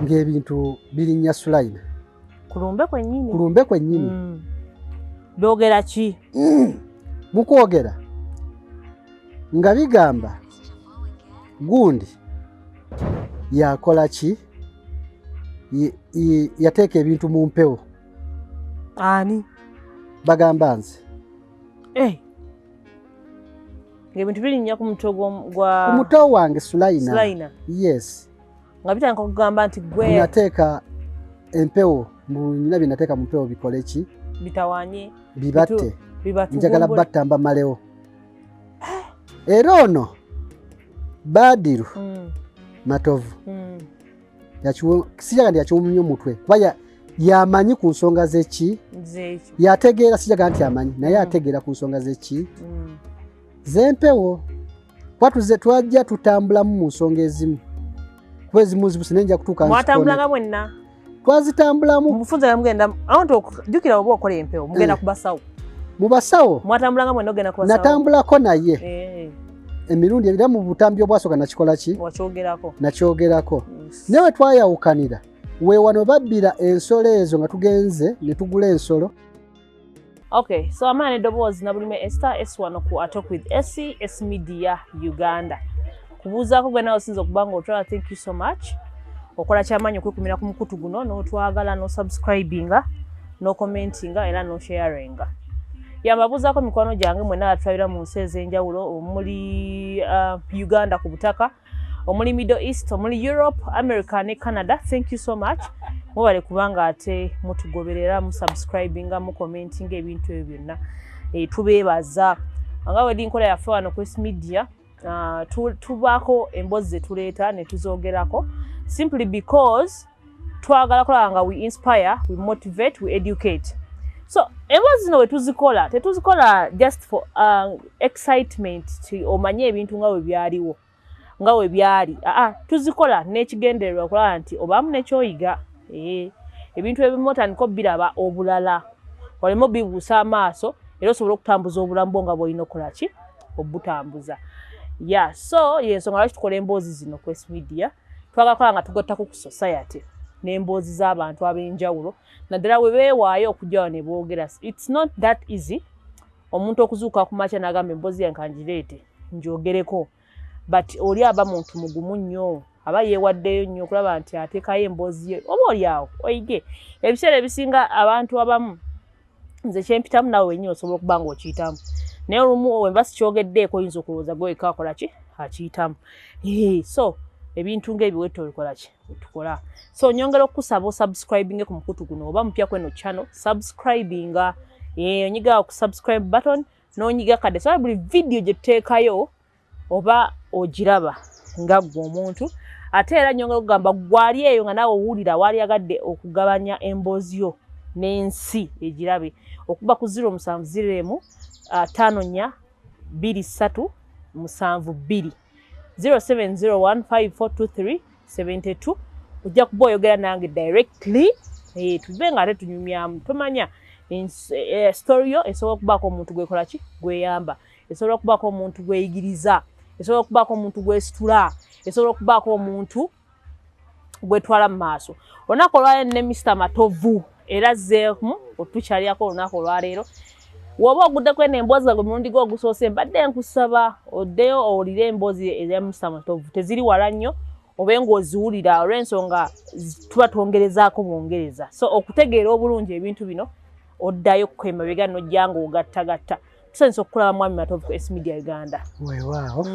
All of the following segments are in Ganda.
ng'ebintu birinnya Sulaina. Kulumbe kwennyini. Kulumbe kwennyini. Byogera ki? Mu kwogera nga bigamba gundi yakola ki? Yateeka ebintu mu mpewo. Ani? Bagamba nze. Ng'ebintu birinnya ku mutwe gwa... Ku mutwe wange Sulaina. Sulaina. Yes. Nga bitandika kugamba nti gwe... Nateeka empewo, nina bye nateeka mu mpewo bikole ki? Bitawanye. Bibatte. Njagala batta mbamalewo. Era ono Badiru Matovu. Sijaga ndi yakiwumya omutwe. Kuba yamanyi ku nsonga z'eki? Yategeera, sijaga nti amanyi, naye ategeera ku nsonga z'eki? Z'empewo. Kuba twajja tutambulamu mu nsonga ezimu. Kuba ezimu zibuse nenja kutuuka... Mwatambulanga mwenna? Twazitambulamu. Mufunza ya mugenda, jukira oba okola empewo, mugenda ku basawo. Mu basawo? Mwatambulanga mwenna ogenda ku basawo? Natambulako naye. Emirundi ebira mu butambi obwasooka nakikola ki? Wakyogerako. Nakyogerako. Naye twayawukanira, weewano babbira ensolo ezo nga tugenze ne tugula ensolo. Okay, so amaana eddoboozi Nabulime Esther S1 ku Atalk with Essie, S Media Uganda. Kubuuzaako gwe nawe osinza okubanga otwala, thank you so much. Okola kyamaanyi okwekumira ku mukutu guno, n'otwagala, n'osubscribinga, n'okommentinga era n'osharinga. Yambabuuzaako mikwano gyange mwenna atwalira mu nsi ez'enjawulo, omuli Uganda ku butaka, omuli Middle East, omuli Europe, America ne Canada. Thank you so much. Mubale kubanga ate mutugoberera, musubscribinga, mukommentinga ebintu ebyo byonna. Tubeebaza. Nga wedi nkola yaffe wano ku S Media, tubaako emboozi ze tuleeta ne tuzoogerako, simply because twagala kulaba nga we inspire, we motivate, we educate. So, emboozi zino we tuzikola, tetuzikola just for excitement, omanye ebintu nga we byaliwo, nga we byali. Tuzikola n'ekigendererwa okulaba nti obaamu n'ekyoyiga. Ebintu ebimu otandika biraba obulala, oleme bibuusa amaaso, era osobola okutambuza obulamu bwo nga bw'olina okukola ki? Obutambuza. So yensonga lwaki tukola emboozi zino ku S Media, twagakola nga tugattako ku society n'emboozi z'abantu ab'enjawulo, naddala we beewaayo okujjawo ne boogera. It's not that easy omuntu okuzuuka ku makya n'agamba emboozi yange kangireete njogereko, but oli aba muntu mugumu nnyo, aba yeewaddeyo nnyo okulaba nti ateekayo emboozi ye, oba oli awo oyige. Ebiseera ebisinga abantu abamu, nze kyempitamu nawe wennyini osobola okuba nga okiyitamu, naye olumu wemba sikyogeddeeko oyinza okulowooza gwe wekka akola ki? Akiyitamu. So ebintu ng'ebyo wettu olikola ki? Wetukola. So nyongera okusaba osubscribinge ku mukutu guno, oba mupya kweno channel, subscribinga, onyiga ku subscribe button, n'onyiga kade, so buli video gye tuteekayo oba ogiraba nga gwe omuntu. Ate era nyongera okugamba gwali eyo nga nawe owulira waali agadde okugabanya emboozi yo n'ensi egirabe, okuba ku 0705 54 23 72 0701542372. Ojja kuba oyogera nange directly, tube nga ate tunyumyamu. Tomanya story yo esobola okubaako omuntu gwekola ki? Gweyamba. Esobola okubaako omuntu gweyigiriza. Esobola okubaako omuntu gwesitula. Esobola okubaako omuntu gwetwala mu maaso. Olunaku olwaleero ne Mr. Matovu era azzeemu otukyalirako olunaku olwaleero. Woba oguddeko emboozi zaagwe mulundi gwo ogusoose, mbadde nkusaba oddeyo owulire emboozi eza Mr. Matovu. Teziri wala nnyo, obe ng'oziwulira olw'ensonga tuba twongerezaako bwongereza. So okutegeera obulungi ebintu bino, oddayo ku emabega n'ojja ng'ogattagatta. Tusanyusa okukulaba mwami Matovu ku S Media Uganda. Weewaawo.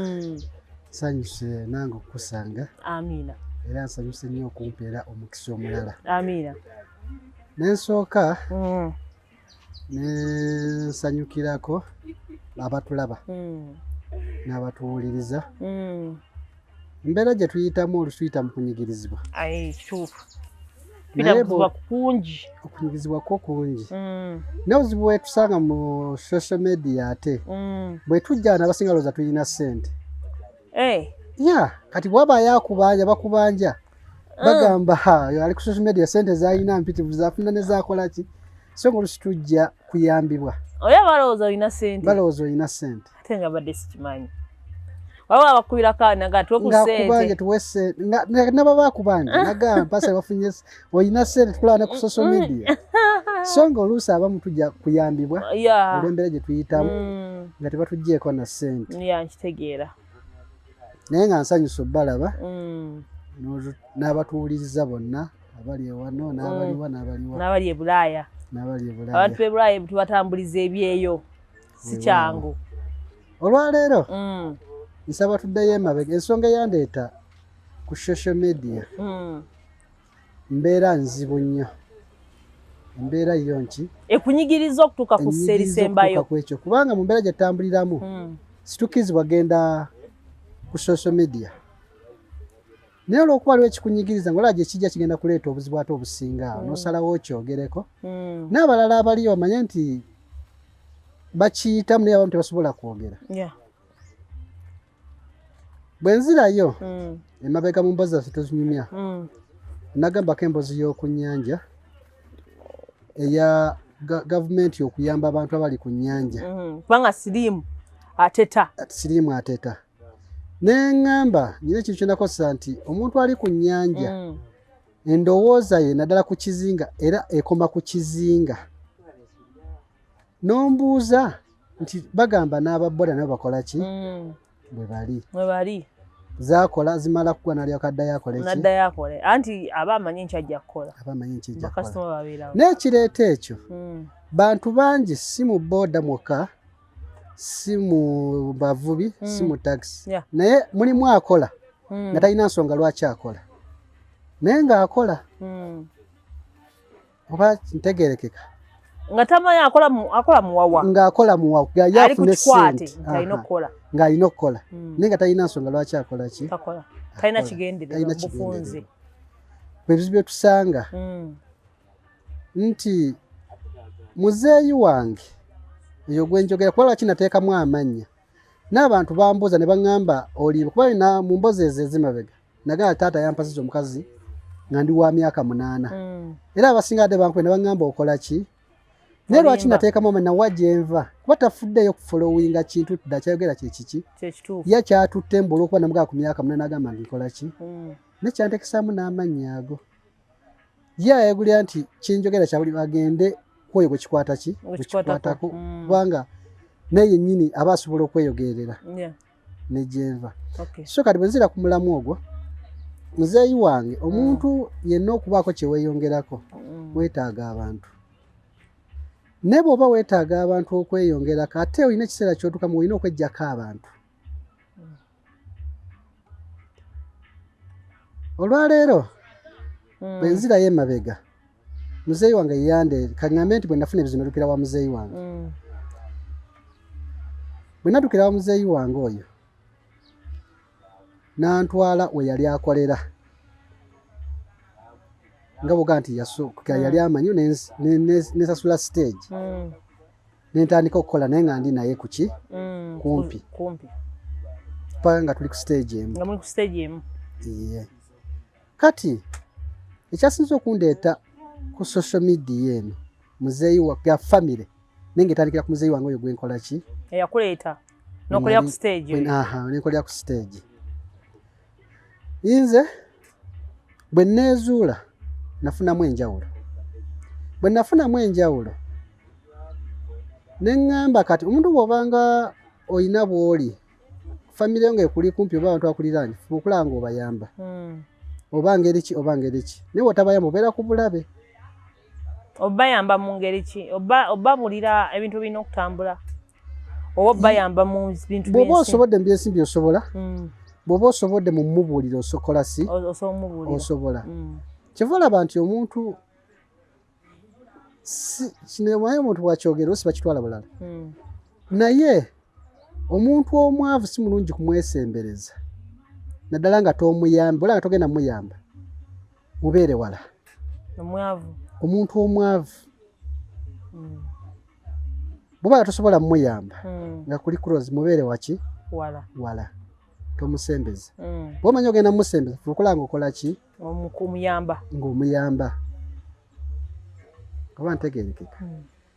Nsanyuse nange okukusanga. Amiina. Era nsanyuse nnyo okumpeera omukisa omulala. Amiina. Nensooka nensanyukirako abatulaba n'abatuwuliriza. Embeera gye tuyitamu olutuyita mu kunyigirizibwa. Kituufu. Binaguzibwa kungi. Okunyigizibwa kwo kungi. N'obuzibu bwe tusanga mu social media ate. Bwe tujja n'abasinga looza tulina ssente. Kati bw'abaayo akubanja bakubanja. Bagamba ali ku social media ssente z'alina mpitivu zafuna ne zaakola ki? So ng'olusi tujja kuyambibwa. Oya balowooza olina ssente. Balowooza olina ssente. Ate nga badde sikimanyi. Baba bakubira kana gatwe ku sente. Ngakubanje tuwese nababa kubanje naga mpasa bafunye oyina sente tulana ku social media. Songo lusa abamu tujja kuyambibwa. Olembere gye tuyitamu. Nga tebatujjeko na sente. Nkitegeera. Naye nga nsanyusa balaba. N'abatuwuliriza bonna abali wano n'abali Bulaaya. Abantu be Bulaaya tubatambuliza ebyeyo. Si kyangu. Olwaleero nsaba tuddeyo emabega ensonga yandeeta ku social media. Mbeera nzibu nnyo. Mbeera yonki ekunyigiriza okutuuka ku serisembayo kwekyo kubanga mu mbeera gye ttambuliramu situkizibwa genda ku social media. Naye olw'okuba waliwo ekikunyigiriza ng'olaba gye kijja kigenda kuleeta obuzibu ate obusinga n'osalawo okyogereko. N'abalala abaliyo bamanye nti bakiyitamu naye abamu tebasobola kwogera. Bwe nzirayo emabega mu mbozi zaffe tozinyumya nagambako emboozi y'oku nnyanja eya gavumenti okuyamba abantu abali ku nnyanja. Kubanga siriimu ateta. Neŋŋamba nyina ekintu kyenakozesa nti omuntu ali ku nnyanja endowooza ye naddala ku kizinga era ekoma ku kizinga. Nombuuza nti bagamba n'ababboda nabo bakola ki? Bwe bali. Zakola zimala kugwa nalyo kaddayo akole ki? Naddayo akole. Anti aba amanyi nkyajja kukola. Bakasitoma babeerawo. N'ekireeta ekyo bantu bangi si mu booda mwokka, si mu bavubi, si mu taxi. Naye mulimu akola nga talina nsonga lwaki akola. Naye ng'akola. Oba ntegeerekeka. Nga tamanyi akola muwawa. Ng'akola muwawa. Yafune sente. Ng'alina okukola. Naye nga talina nsonga lwaki akola ki? Talina kigendererwa bufunze. Ebizibu bye tusanga nti muzeeyi wange eyo gwe njogera kuba lwaki nateekamu amannya. N'abantu bambuuza ne baŋŋamba oliiba kuba na mu mbozi ezo ezimabega nagala taata yampasiza omukazi nga ndi wa myaka 8. Era abasinga ate bankube ne baŋŋamba okola ki? Naye lwaki nateekamu amannya wa gye nva kuba tafuddeyo kufolowinga kintu dda kyayogera kye kiki? Ye kyatutte mbula okuba namugaa ku myaka 8 n'agamba ngikola ki? Ne kyantekesaamu n'amannya ago. Ye ayegulira nti kinjogera kya buli bagende kwoyo gwe kikwata ki? Kikwatako kubanga naye yennyini aba asobola okweyogerera ne gyenva. So kati bwe nzira ku mulamu ogwo muzeeyi wange omuntu yenna okubaako kye weeyongerako weetaaga abantu. Ne bw'oba weetaaga abantu okweyongerako ate olina ekiseera ky'otuukamu olina okweggyako abantu. Olwaleero bwe nzirayo emabega muzeeyi wange yeyande kaŋŋambe nti bwe nafuna ebizibu nadukira wa muzeeyi wange. Bwe nadukira wa muzeeyi wange oyo n'antwala we yali akolera nga bwoga nti yali amanyi nesasula stage nentandika okukola naye nga ndi naye kuki kumpi paka nga tuli ku stage emu. Kati ekyasinza okundeeta ku social media eno muzeeyi wa family nenge tandikira ku muzeeyi wange oyo gwe nkola ki? Eyakuleeta n'okolera ku stage. Nenkolera ku stage. Inze bwe neezuula nafunamu enjawulo. Bwe nafunamu enjawulo ne ŋŋamba kati omuntu bw'obanga oyina bw'oli family yo ng'ekuli kumpi oba abantu akuliraanye fuba okulaba ng'obayamba. Oba ngeri ki oba ngeri ki. Naye bw'otabayamba obeera ku bulabe. Obayamba mu ngeri ki? Obabulira ebintu birina okutambula. Oba obayamba mu bintu bw'oba osobodde mu byensimbi osobola. Bw'oba osobodde mu mubuuliro osokola si? Osobola. Kyeva olaba nti omuntu kinemaye omuntu bwakyogera osi bakitwala bulala. Naye omuntu omwavu si mulungi kumwesembereza. Naddala nga tomuyamba, ola nga togenda muyamba. Mubeere wala. Omuntu omwavu. Bw'oba tosobola muyamba nga kuli close mubeere waki? Wala. Tomusembeza. Bw'omanyi ogenda musembeza fuukola ng'okola ki? Ng'omuyamba. Oba ntegeerekeka.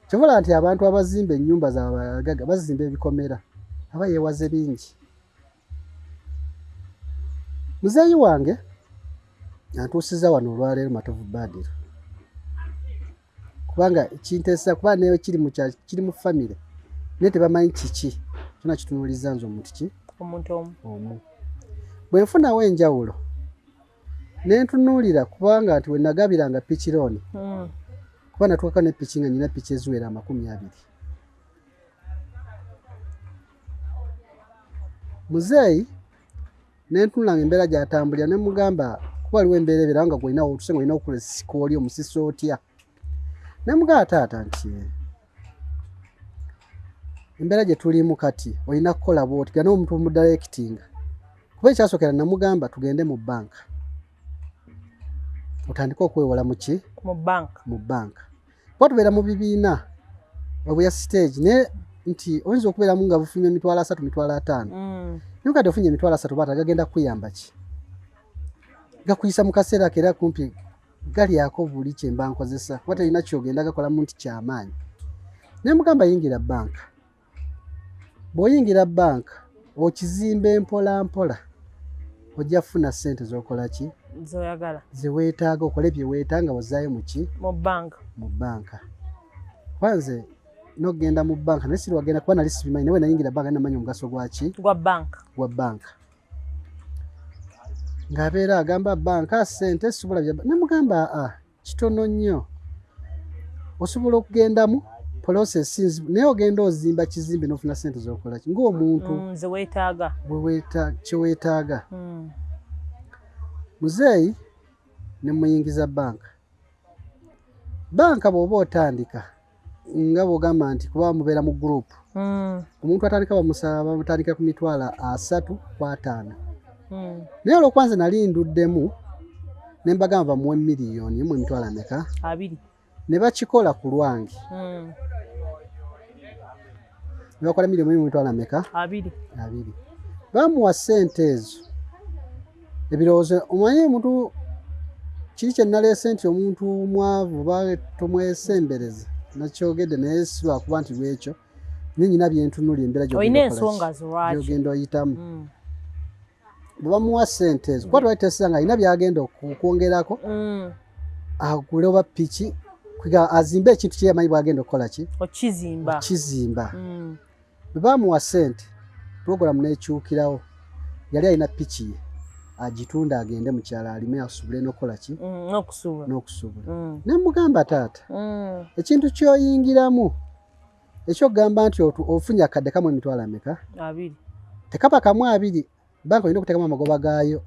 Kyobola nti abantu abazimba ennyumba zaabwe abagagga bazimba ebikomera aba yeewaze bingi. muzeeyi wange antuusiza wano olwaleero Matovu Badiro kubanga kinteesa kuba neyo kiri mu famire naye tebamanyi kiki kyona kitunuuliza nze omuntu ki omuntu omu bwe nfunawo enjawulo ne ntunuulira kubanga nti we nagabiranga pikirooni kuba natuukako ne piki nga nyina piki eziwera 20. Muzeeyi ne ntunulanga embeera gy'atambulira ne mugamba kuba waliwo embeera ebeera nga gwolinawo otuse nga olina okukula sikooli omusisi otya ne mugamba taata nti embeera gye tulimu kati olina kukola bw'oti gana omuntu omudirectinga kuba ekyasookera namugamba tugende mu banka otandike okwewola muki mu banka kuba tubeera mu bibiina obuya stage ne nti oyinza okubeeramu nga bufunye emitwalo 3 mitwalo 5 naye kati ofunye emitwalo 3 baata gagenda kuyamba ki gakuyisa mu kaseera kera kumpi galyako buli kye mba nkozesa kuba terina kyogenda gakolamu nti kyamaanyi naye mugamba yingira banka bw'oyingira banka okizimba mpola mpola ojja kufuna ssente z'okola ki zoyagala zeweetaaga okole bye weetanga wazaayo mu banka kwanze n'okgenda mu banka naye siri wagenda kuba nali sibimanyi naye nayingira banka namanyi omugaso gwaki gwa banka ng'abeera agamba banka ssente sisobola ne mugamba kitono nnyo osobola okugendamu process naye ogenda ozimba kizimbe n'ofuna ssente z'okola ki ng'omuntu kyeweetaaga muzeeyi ne muyingiza banka bw'oba otandika nga bw'ogamba nti kuba mubeera mu gurupu omuntu atandika bamutandika ku mitwalo 3 ku 5 naye olwokwanza nali nduddemu ne mbagamba bamuwe miliyoni mu emitwalo ameka 2 ne bakikola ku lwange ne bakola miliyoni mu emitwalo ameka 2 bamuwa ssente ezo ebirowoozo omanyi omuntu kiri kye naleese nti omuntu mwavu ba tomwesembereza nakyogedde naye si lwakuba nti lwekyo ninyina byentunulira embeera gyogenda oyitamu bwe bamuwa ssente ezo kuba twaliteesera nga alina byagenda okwongerako agule oba piki azimbe ekintu kye yamanyi bwagenda okukola ki okizimba bwe bamuwa ssente puroguramu n'ekyukirawo yali alina piki ye agitunda agende mu kyalo alime asobole n'okukola ki n'okusobola ne mugamba taata ekintu ky'oyingiramu ekyokugamba nti ofunye akadde kamu emitwalo ameka 2 tekaba kamu 2 banka olina okuteekamu amagoba gaayo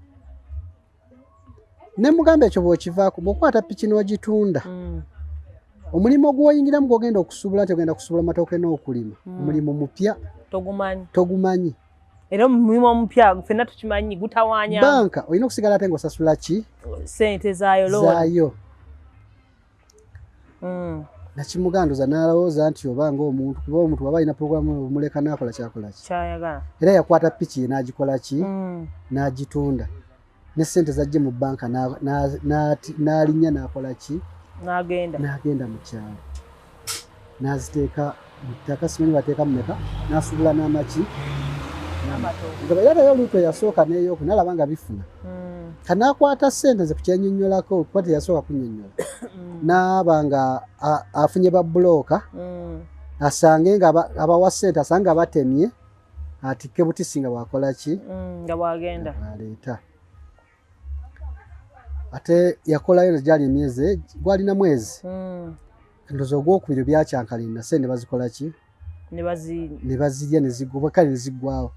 ne mugamba ekyo bw'okivaako bw'okwata piki n'ogitunda omulimu gw'oyingiramu gw'ogenda okusuubula nti ogenda kusuubula matooke n'okulima omulimu mupya togumanyi era omulimu omupya ffenna tukimanyi gutawaanya banka olina okusigala ate ng'osasula ki ssente zaayo nakimuganduza n'alowooza nti oba ng'omuntu kuba omuntu waba alina puroguramu omuleka n'akola kyakola ki kyayagala era yakwata piki ye n'agikola ki n'agitunda ne ssente zajje mu banka n'alinnya n'akola ki n'agenda mu kyalo n'aziteeka mu ttaka simanyi bateeka mu meka n'asuubula n'amaki nga era naye oluuto yasooka n'eyooku n'alaba nga bifuna kanaakwata ssente ze ku kyennyonnyolako kuba teyasooka kunnyonnyola n'aba nga afunye babulooka asange nga abawa ssente asange nga batemye atikke butisi nga bwakola ki nga bwagenda aleeta ate yakolayo gyali emyezi gwalina mwezi ndoza ogwokubiri byakyankalina ssente bazikola ki ne bazirya nezigwa kale neziggwawo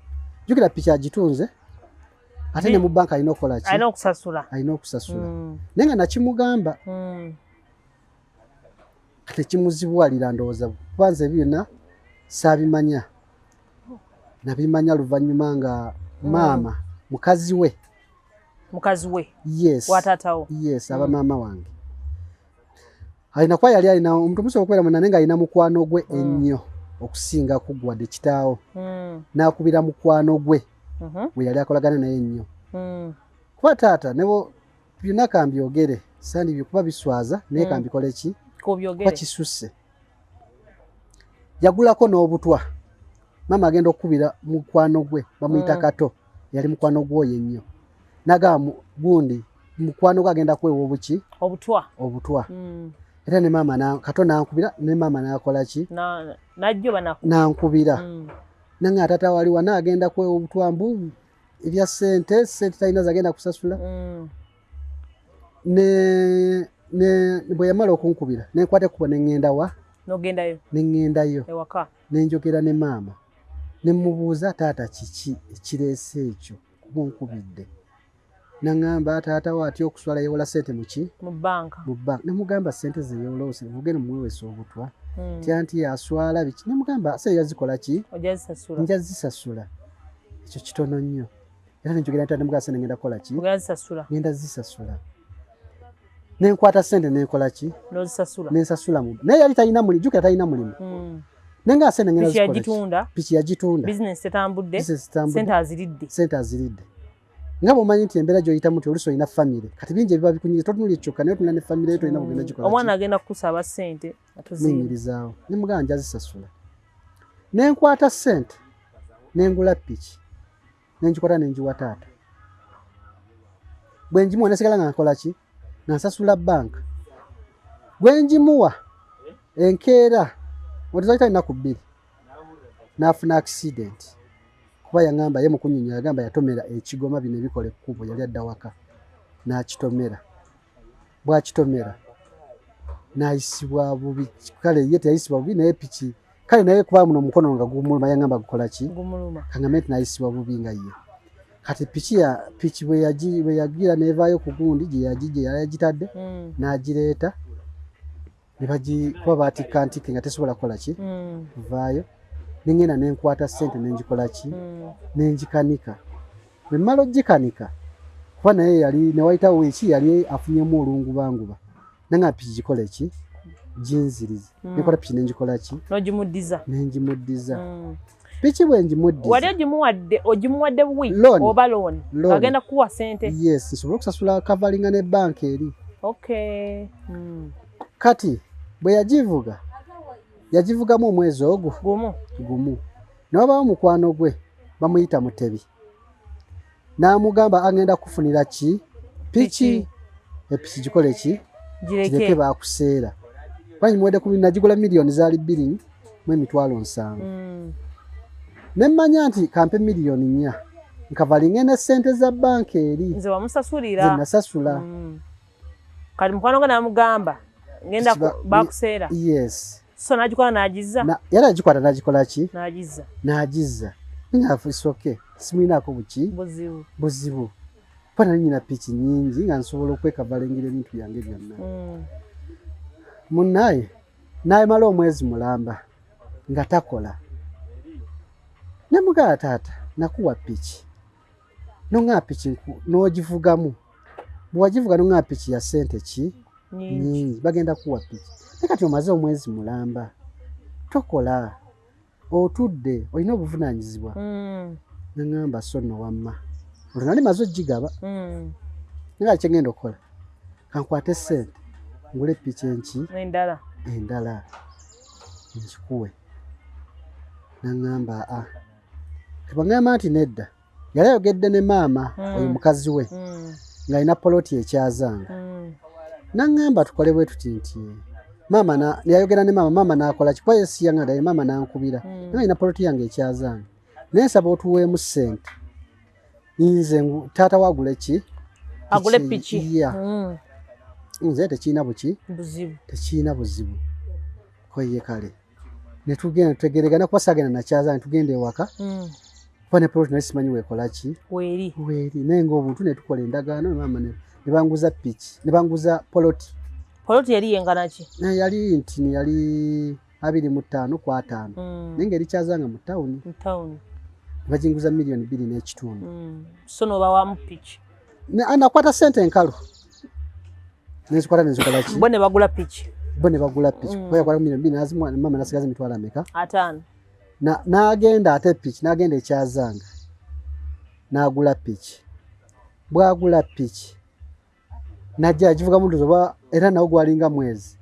jukira piki agitunze ate ne mu banka alina okukola ki alina okusasula naye nga nakimugamba tekimuzibuwalira ndowooza kubanza ebyo byonna saabimanya nabimanya luvannyuma nga maama mukazi we yes aba maama wange alina kuba yali alina omuntu omusobola okubeera mwena naye nga alina mukwano gwe ennyo okusinga kugwadde kitaawo n'akubira mukwano gwe we yali akolagana naye ennyo kuba taata nebo byonna kambyogere sandi byokuba biswaza naye kambikole ki kuba kisusse yagulako n'obutwa maama agenda okukubira mukwano gwe bamuyita kato yali mukwano gwoyo ennyo nagamu gundi mukwano gagenda kwewa obuki obutwa era ne mama na katona ankubira ne mama nakola ki najjo nankubira nanga atata wali wana agenda kwewa obutwa mbu ebya sente taina zagenda kusasula ne bwe yamala okunkubira ne nkwate kuba ne ngenda wa nengendayo ewaka nenjogera ne mama ne mubuuza taata kiki ekirese ekyo kunkubidde nangamba taata wati okuswala yewola sente muki mu banka ne mugamba sente ze yewolose mugende muwewesa obutwa tyanti yaswala biki ne mugamba se yazikola ki njazisasula ekyo kitono nnyo era nenjogera taata mugasa ngenda kola ki ngenda zisasula nenkwata sente nekola ki nensasula mu naye yali talina mulimu juka talina mulimu nenga sente ngenda zikola pichi yagitunda business etambudde sente aziridde ngabo manyi nti embera joyita muti oluso ina family kati binje biba bikunyiza totunuli kyokka nayo tunane family yetu ina kugenda gikola omwana agenda kusaba sente atuzingirizawo ne muganja zisasula nenkwata sente nengula pichi nenjikwata nenjiwa taata bwenjimuwa nesigala nga nkola ki nansasula bank gwenjimuwa enkeera otizaita inaku 2 nafuna accident kuba yangamba ye mukunyinya yagamba yatomera ekigoma bino ebikola ekkubo yali adda waka nakitomera bwakitomera nayisibwa bubi kale ye tayisibwa bubi naye piki kale naye kuba muno mukono nga gumuluma yangamba gukola ki kangamete nayisibwa bubi nga ye kati piki bwe yagira nevayo ku gundi gye yagitadde n'agireeta ne bagikuba batikantike nga tesobola kukola ki kuvaayo nengenda nenkwata sente nenjikola ki nenjikanika bwe mmala ogikanika kuba naye yali newayitawo eki yali afunyemu olungubanguba nanga piki gikola ki ginzirize nekola piki nenjikola ki nenjimuddiza piki bwe njimuddiza wali ogimuwadde buwi oba loan agenda kuwa sente yes nsobola okusasula kavalinga ne banka eri kati bwe yagivugamu omwezi ogwo gumu nawabawo mukwano gwe bamuyita Mutebi n'amugamba agenda kufunira ki piki epiki gikole ki gireke bakuseera kwanyi mwede kumi nagigula miliyoni zaali 2,700,000 nemmanya nti kampe miliyoni 4 nkavalinga ne sente za banka eri nze wamusasulira zenasasula kati mukwano gwe namugamba ngenda bakuseera yes so nagikwata nagiza yala agikwata nagikola ki nagiza ngafuisoke simuinaako buzibu pana nyina piki nyingi nga nsobola okwekavalingira ebintu byange byonna munnaye nayemala omwezi mulamba nga takola nemugala taata nakuwa piki nonga piki nogivugamu bwagivuga nonga piki ya sente ki nyingi bagenda kuwa piki nekati omaze omwezi mulamba tokola otudde olina obuvunanyizibwa nangamba sonno wamma olunali maze ogigaba nga kyengenda okukola kankwate sente ngule piki enki endala nkikuwe nangamba tebangamba nti nedda yali ayogedde ne maama oyo mukazi we ng'alina poloti ekyazanga nangamba tukole bwe tuti nti maama yayogera ne maama nakola kikuba yesiyanga daye maama nankubira nga alina poloti yange ekyazanga nensaba otuweemu sente nze taata wagule ki agule piki nze tekiina buzibu koye kale netugenda tutegeregana kuba saagenda nakyazanga tugenda ewaka kuba ne poloti naye simanyi weekola ki weeri naye ngaobuntu netukola endagaano maama nebanguza piki nebanguza poloti yali yengana ki yali nti yali 25 ku 5 naye ngaeri kyazanga mu tawuni bajinguza miliyoni 2.5 so nobawamu piki nakwata sente enkalu nenzikwata nenzikola ki bo ne bagula piki kuba yakwata miliyoni 2 mama nasigaza emitwalo ameka 5 n'agenda ate piki n'agenda ekyazanga n'agula piki bwagula piki najja agivuga mu luzoba era nawo gwalinga mwezi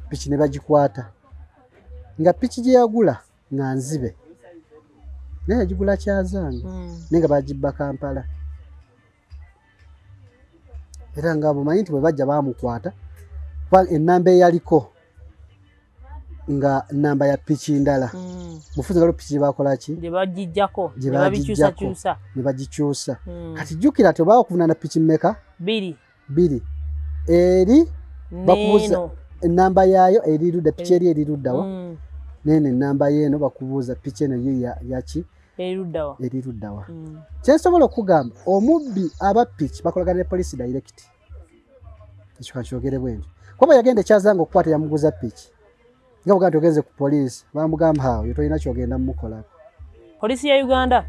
piki ne bagikwata nga piki gye yagula nga nzibe naye yagigula kyazanga naye nga bagibba Kampala era nga bumanyi nti bwe bajja baamukwata ennamba eyaliko nga namba ya piki ndala mufuzi ngalo piki bakola ki gye bagijjako ne bagikyusa kati jjukira ati oba okuvuna na piki mmeka bbiri eri bakubuuza ennamba yaayo eri ludda piki eri eri luddawa nene ennamba yeeno bakubuuza piki eno yo yaki eri luddawa kyensobola okugamba omubbi aba piki bakolagana ne poliisi direct ekyo kakyogere bwentyo kuba yagenda ekyazanga okukwata yamuguza piki nga buganda ogenze ku poliisi bamugamba awo yo tolina kyogenda mumukolako poliisi ya Uganda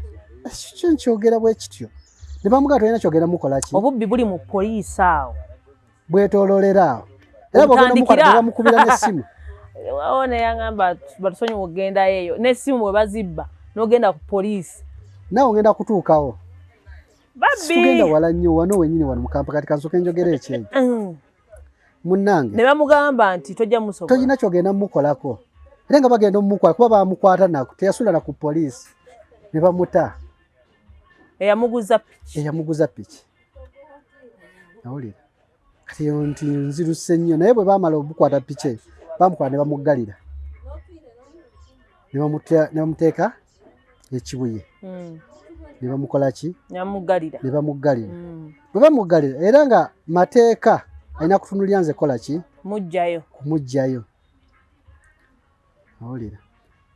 kyo nkyogera bwe kityo ne bamugamba tolina kyogenda mukolaki obubbi buli mu poliisi awo bwetoololera awo era bwogenda mukola bamukubira n'essimu waone yangamba batusonyiwa okugenda eyo n'essimu bwe bazibba n'ogenda ku poliisi naawe ogenda kutuukawo babbi tugenda wala nnyo wano wenyini wano mukampa kati kansooka enjogera ekyejo munnange ne bamugamba nti tojja musobola tolina kyogenda mumukolako era nga bagenda omumukwata kuba bamukwata nako teyasula na ku poliisi ne bamuta eyamuguza piki awulira kati nti nziruse nnyo naye bwe baamala obukwata piki bamukwata ne bamuggalira ne bamuteeka ekibuye ne bamukola ki ne bamuggalira bwe bamuggalira era nga mateeka alina kutunulira nze kola ki kumugjayo awulira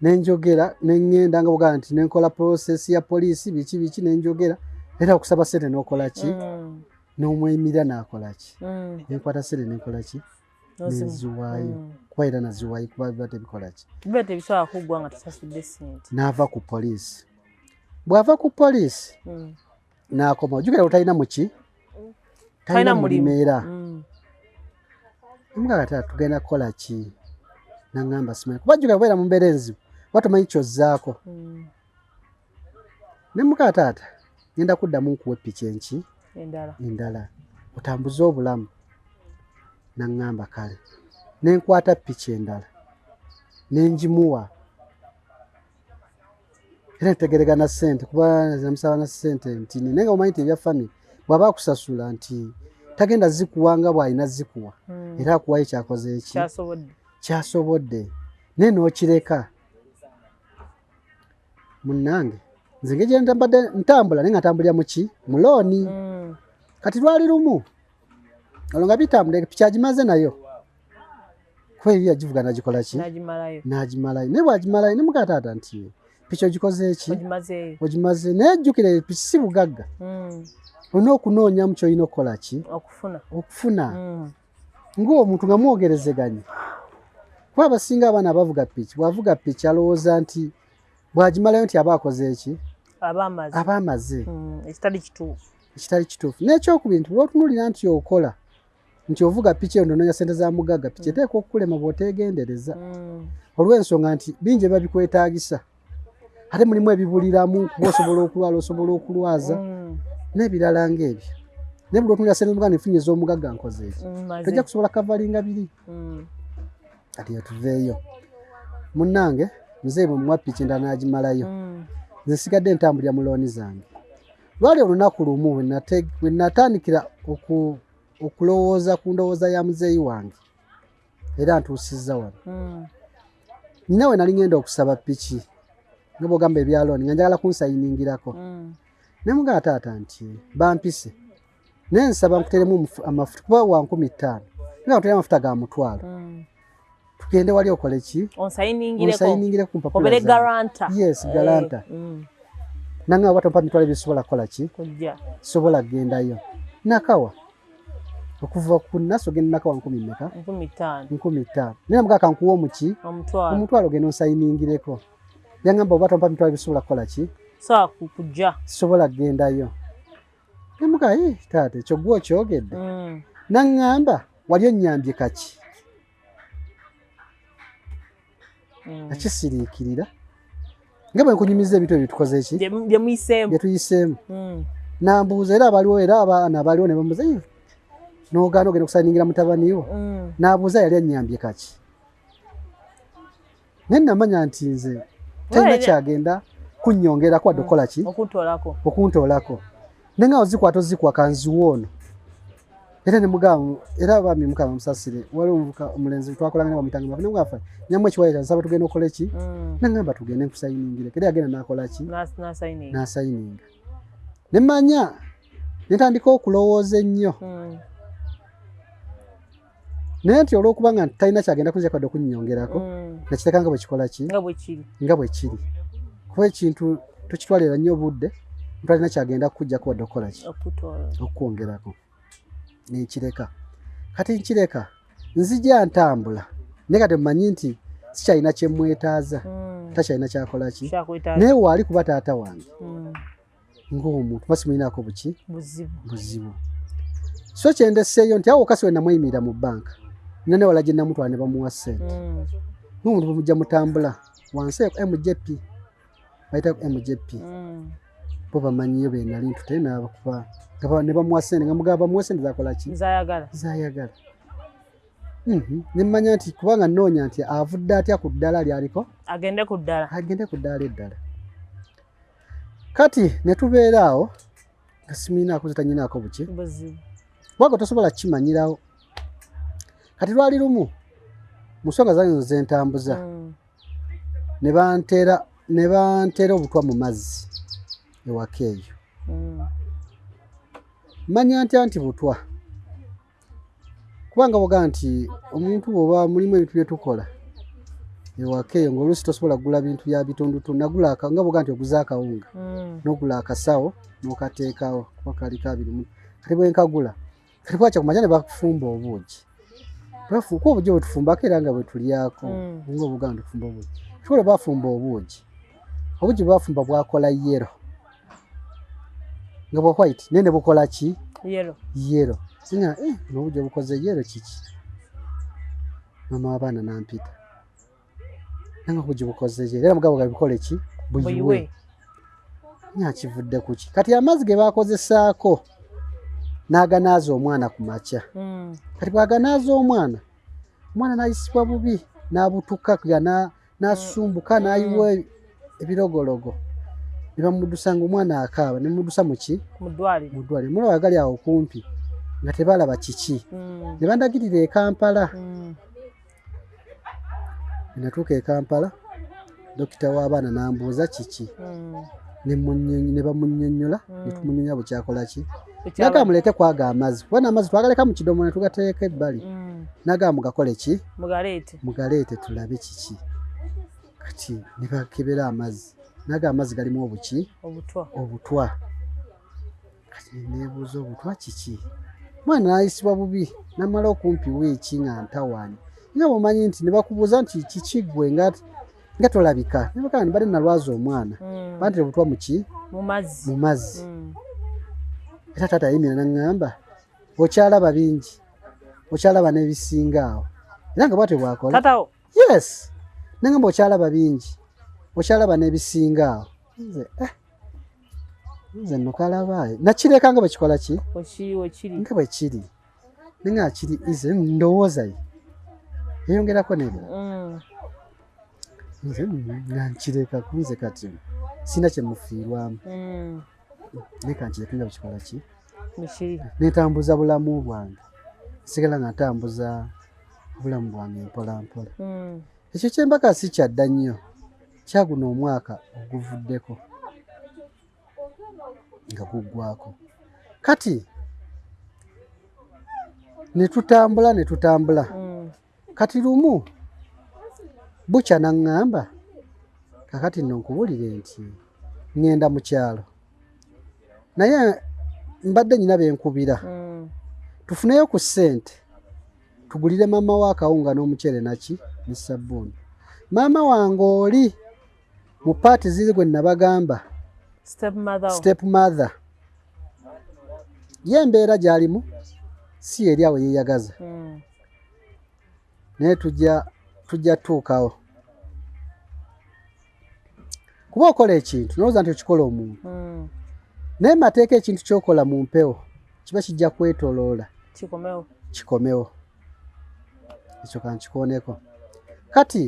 nenjogera neŋŋenda nga buganda nti nenkola prosesi ya poliisi biki nenjogera era okusaba sente n'okola ki n'omwemirira n'akola ki nenkwata sente nenkola ki neziwaayo kuba era naziwaayo kuba biba tebikola ki biba tebisobola kuggwa nga tasasudde sente n'ava ku poliisi bw'ava ku poliisi n'akoma ojjukira otalina muki talina mulimu era Mga kata tugenda kukola ki nangamba simanyi kuba jjukira kubeera mu mbeera enzibu oba tomanyi kyozzaako ne muka taata ngenda kuddamu nkuwa ppiki enki endala otambuze obulamu nangamba kale nenkwata ppiki endala nenjimuwa era ntegeregana ssente kuba namusaba na ssente nti naye nga omanyi nti ebya famire bw'aba akusasula nti tagenda zikuwa nga bw'alina zikuwa era akuwayo kyakoze eki kyasobodde naye n'okireka munnange nze ngeri gye mbadde ntambula naye nga ntambulira muki mu looni kati lwali lumu olwo nga bitambula piki agimaze nayo kuba eri yagivuga nagikola ki n'agimalayo naye bw'agimalayo ne mukataata nti piki ogikoze eki ogimaze naye jjukira piki si bugagga olina okunoonyamu kyolina okukola ki okufuna ng'omuntu nga mwogerezeganye kuba abasinga abaana abavuga piki bw'avuga piki alowooza nti bw'agimalayo nti aba akoze eki aba amaze ekitali kituufu n'ekyokubiri nti bw'otunuulira nti okola nti ovuga piki eyo ndonoonya ssente za mugagga piki eteeka okukulema bw'oteegendereza olw'ensonga nti bingi biba bikwetaagisa ate mulimu ebibuliramu kuba osobola okulwala osobola okulwaza n'ebirala ng'ebyo naye buli otunulira ssente mugagga nefunye ez'omugagga nkoze eki tojja kusobola kavalinga biri kati yetuveeyo munnange muzeeyi bwe muwa piki endala n'agimalayo nze sigadde ntambulira mu looni zange lwali olunaku lumu bwe natandikira okulowooza ku ndowooza ya muzeeyi wange era ntuusizza wano nina we nali ngenda okusaba piki nga bw'ogamba ebya looni nga njagala kunsayiningirako ne mugamba taata nti bampise naye nsaba nkuteremu amafuta kuba wa 15,000 nga nkuteremu amafuta ga 1,000 tugende wali okole ki onsayiningire ku mpapula zange yes garanta nanga watu mpa mitwale bisobola kola ki sobola gendayo nakawa okuva ku naso genda nakawa 15,000 nina mugaka nkuwa omuki omutwalo genda onsayiningireko yangamba watu mpa mitwale bisobola kola ki kujja sobola gendayo nemuga taata ekyo gwe okyogedde nangamba wali onnyambye kaki akisiriikirira nga bwe nkunyumiza ebintu ebyo tukoze eki bye tuyiseemu nambuuza era abaliwo era abaana abaliwo ne bamubuuza n'ogaana ogenda okusayiningira mutabaniwo n'abuuza yali annyambye kaki naye namanya nti nze talina kyagenda kunnyongerako wadde okukola ki okuntoolako naye nga ozikwata ozikuwa kanziwa ono Era ne mugamu era bami mukama musasire wali omulenzi twakolanga nawo mitanga bafune mwafa nyamwe chiwaita nsaba tugenda okola ki nangamba tugende kusayiningire kera agenda nakola ki na signing nemanya netandika okulowooza ennyo naye nti olw'okubanga talina kyagenda kuzia kadde okunnyongerako nakiteeka nga bwe kikola ki nga bwe kiri kuba ekintu tukitwalira nnyo obudde talina kyagenda kujjako wadde okukola ki okwongerako nekireka kati nkireka nzija ntambula naye kati mmanyi nti sikyalina kyemwetaaza takyalina kyakola ki naye waali kuba taata wange ng'omuntu basimulinako buki buzibu so kyendeseeyo nti awo okasi we namuyimirira mu banka nane wala gye namutwala ne bamuwa ssente n'omuntu bamujja mutambula wansi MJP bayita MJP bo bamanyiyo be nali ntute n'abakuba ne bamuwa ssente nga mugaba bamuwa ssente zakola ki zayagala nemmanya nti kubanga nnoonya nti avudde atya ku ddala lyaliko agende ku ddala eddala kati ne tubeera awo nga simuinaako zitanyinaako buki wago tosobola kimanyirawo kati lwali lumu mu nsonga zange zentambuza ne banteera obutwa mu mazzi ewaka eyo manya ntya nti butwa kubanga boga nti omuntu bwoba mulimu ebintu bye tukola ewaka eyo ng'oluusi tosobola kugula bintu bya bitundutundu nagula nga boga nti oguza akawunga n'ogula akasawo n'okateekawo kuba kali kabiri kati bwe nkagula kati bwakya kumanya ne bakufumba obuugi kuba obuugi bwe tufumbako era nga bwe tulyako nga obuga nti tufumba obuugi tukola bafumba obuugi bwe bafumba bwakola yero nga bwa white naye ne bukola ki yero singa n'obuugi obukoze yero kiki mama w'abaana nampita nanga obuugi bukoze yero era mugabo gabikole ki buyiwe nyakivudde kuki kati amazzi ge bakozesaako n'aganaaza omwana ku makya kati bwaganaaza omwana n'ayisibwa bubi n'abutuka n'asumbuka n'ayiwa ebirogologo ne bamuddusa nga omwana akaaba ne muddusa muki mu ddwaliro mulaba gali awo kumpi nga tebalaba kiki ne bandagirira e Kampala natuuka e Kampala dokita w'abaana n'ambuuza kiki ne bamunnyonnyola ne tumunyonnyola bwe kyakola ki naga mulete kwaga amazzi kubona amazzi twagaleka mu kidomola ne tugateeka ebbali naga mugakole ki mugaleete tulabe kiki kati ne bakebera amazzi naga amazzi galimu obuki obutwa kati nebuuza obutwa kiki mwana n'ayisibwa bubi namala okumpi wiiki nga ntawaanya nga bwomanyi nti ne bakubuuza nti kiki gwe nga tolabika ne bakaba ne bali nalwaza omwana bantire obutwa muki mu mazzi era taata yayimira n'aŋŋamba okyalaba bingi okyalaba n'ebisinga awo era nga bwatyo bwakola yes n'aŋŋamba okyalaba bingi okyalaba n'ebisinga awo nze nno kalabaayo nakireka nga bwe kikola ki nga bwe kiri nenga kiri ize ndowoozayo yeyongerako nebyo nze nga nkireka kunze kati sina kyemufiirwamu neka nkireka nga bwe kikola ki netambuza bulamu bwange sigala nga ntambuza obulamu bwange mpola mpola ekyo kyembaka si kyadda nnyo kyaguno omwaka oguvuddeko nga guggwako kati netutambula kati lumu bukya n'aŋŋamba kakati nno nkubulire nti ŋŋenda mu kyalo naye mbadde nyina benkubira tufuneyo ku ssente tugulire maama wa akawunga n'omuceere naki ne sabbuuni maama wange oli mu paati ziri gwe nabagamba step mother ye embeera gy'alimu si eri awo yeeyagaza naye tujja tuukawo kuba okola ekintu nolowooza nti okikola omuntu naye mateeka ekintu kyokola mu mpewo kiba kijja kwetoloola kikomewo ekyo kankikooneko kati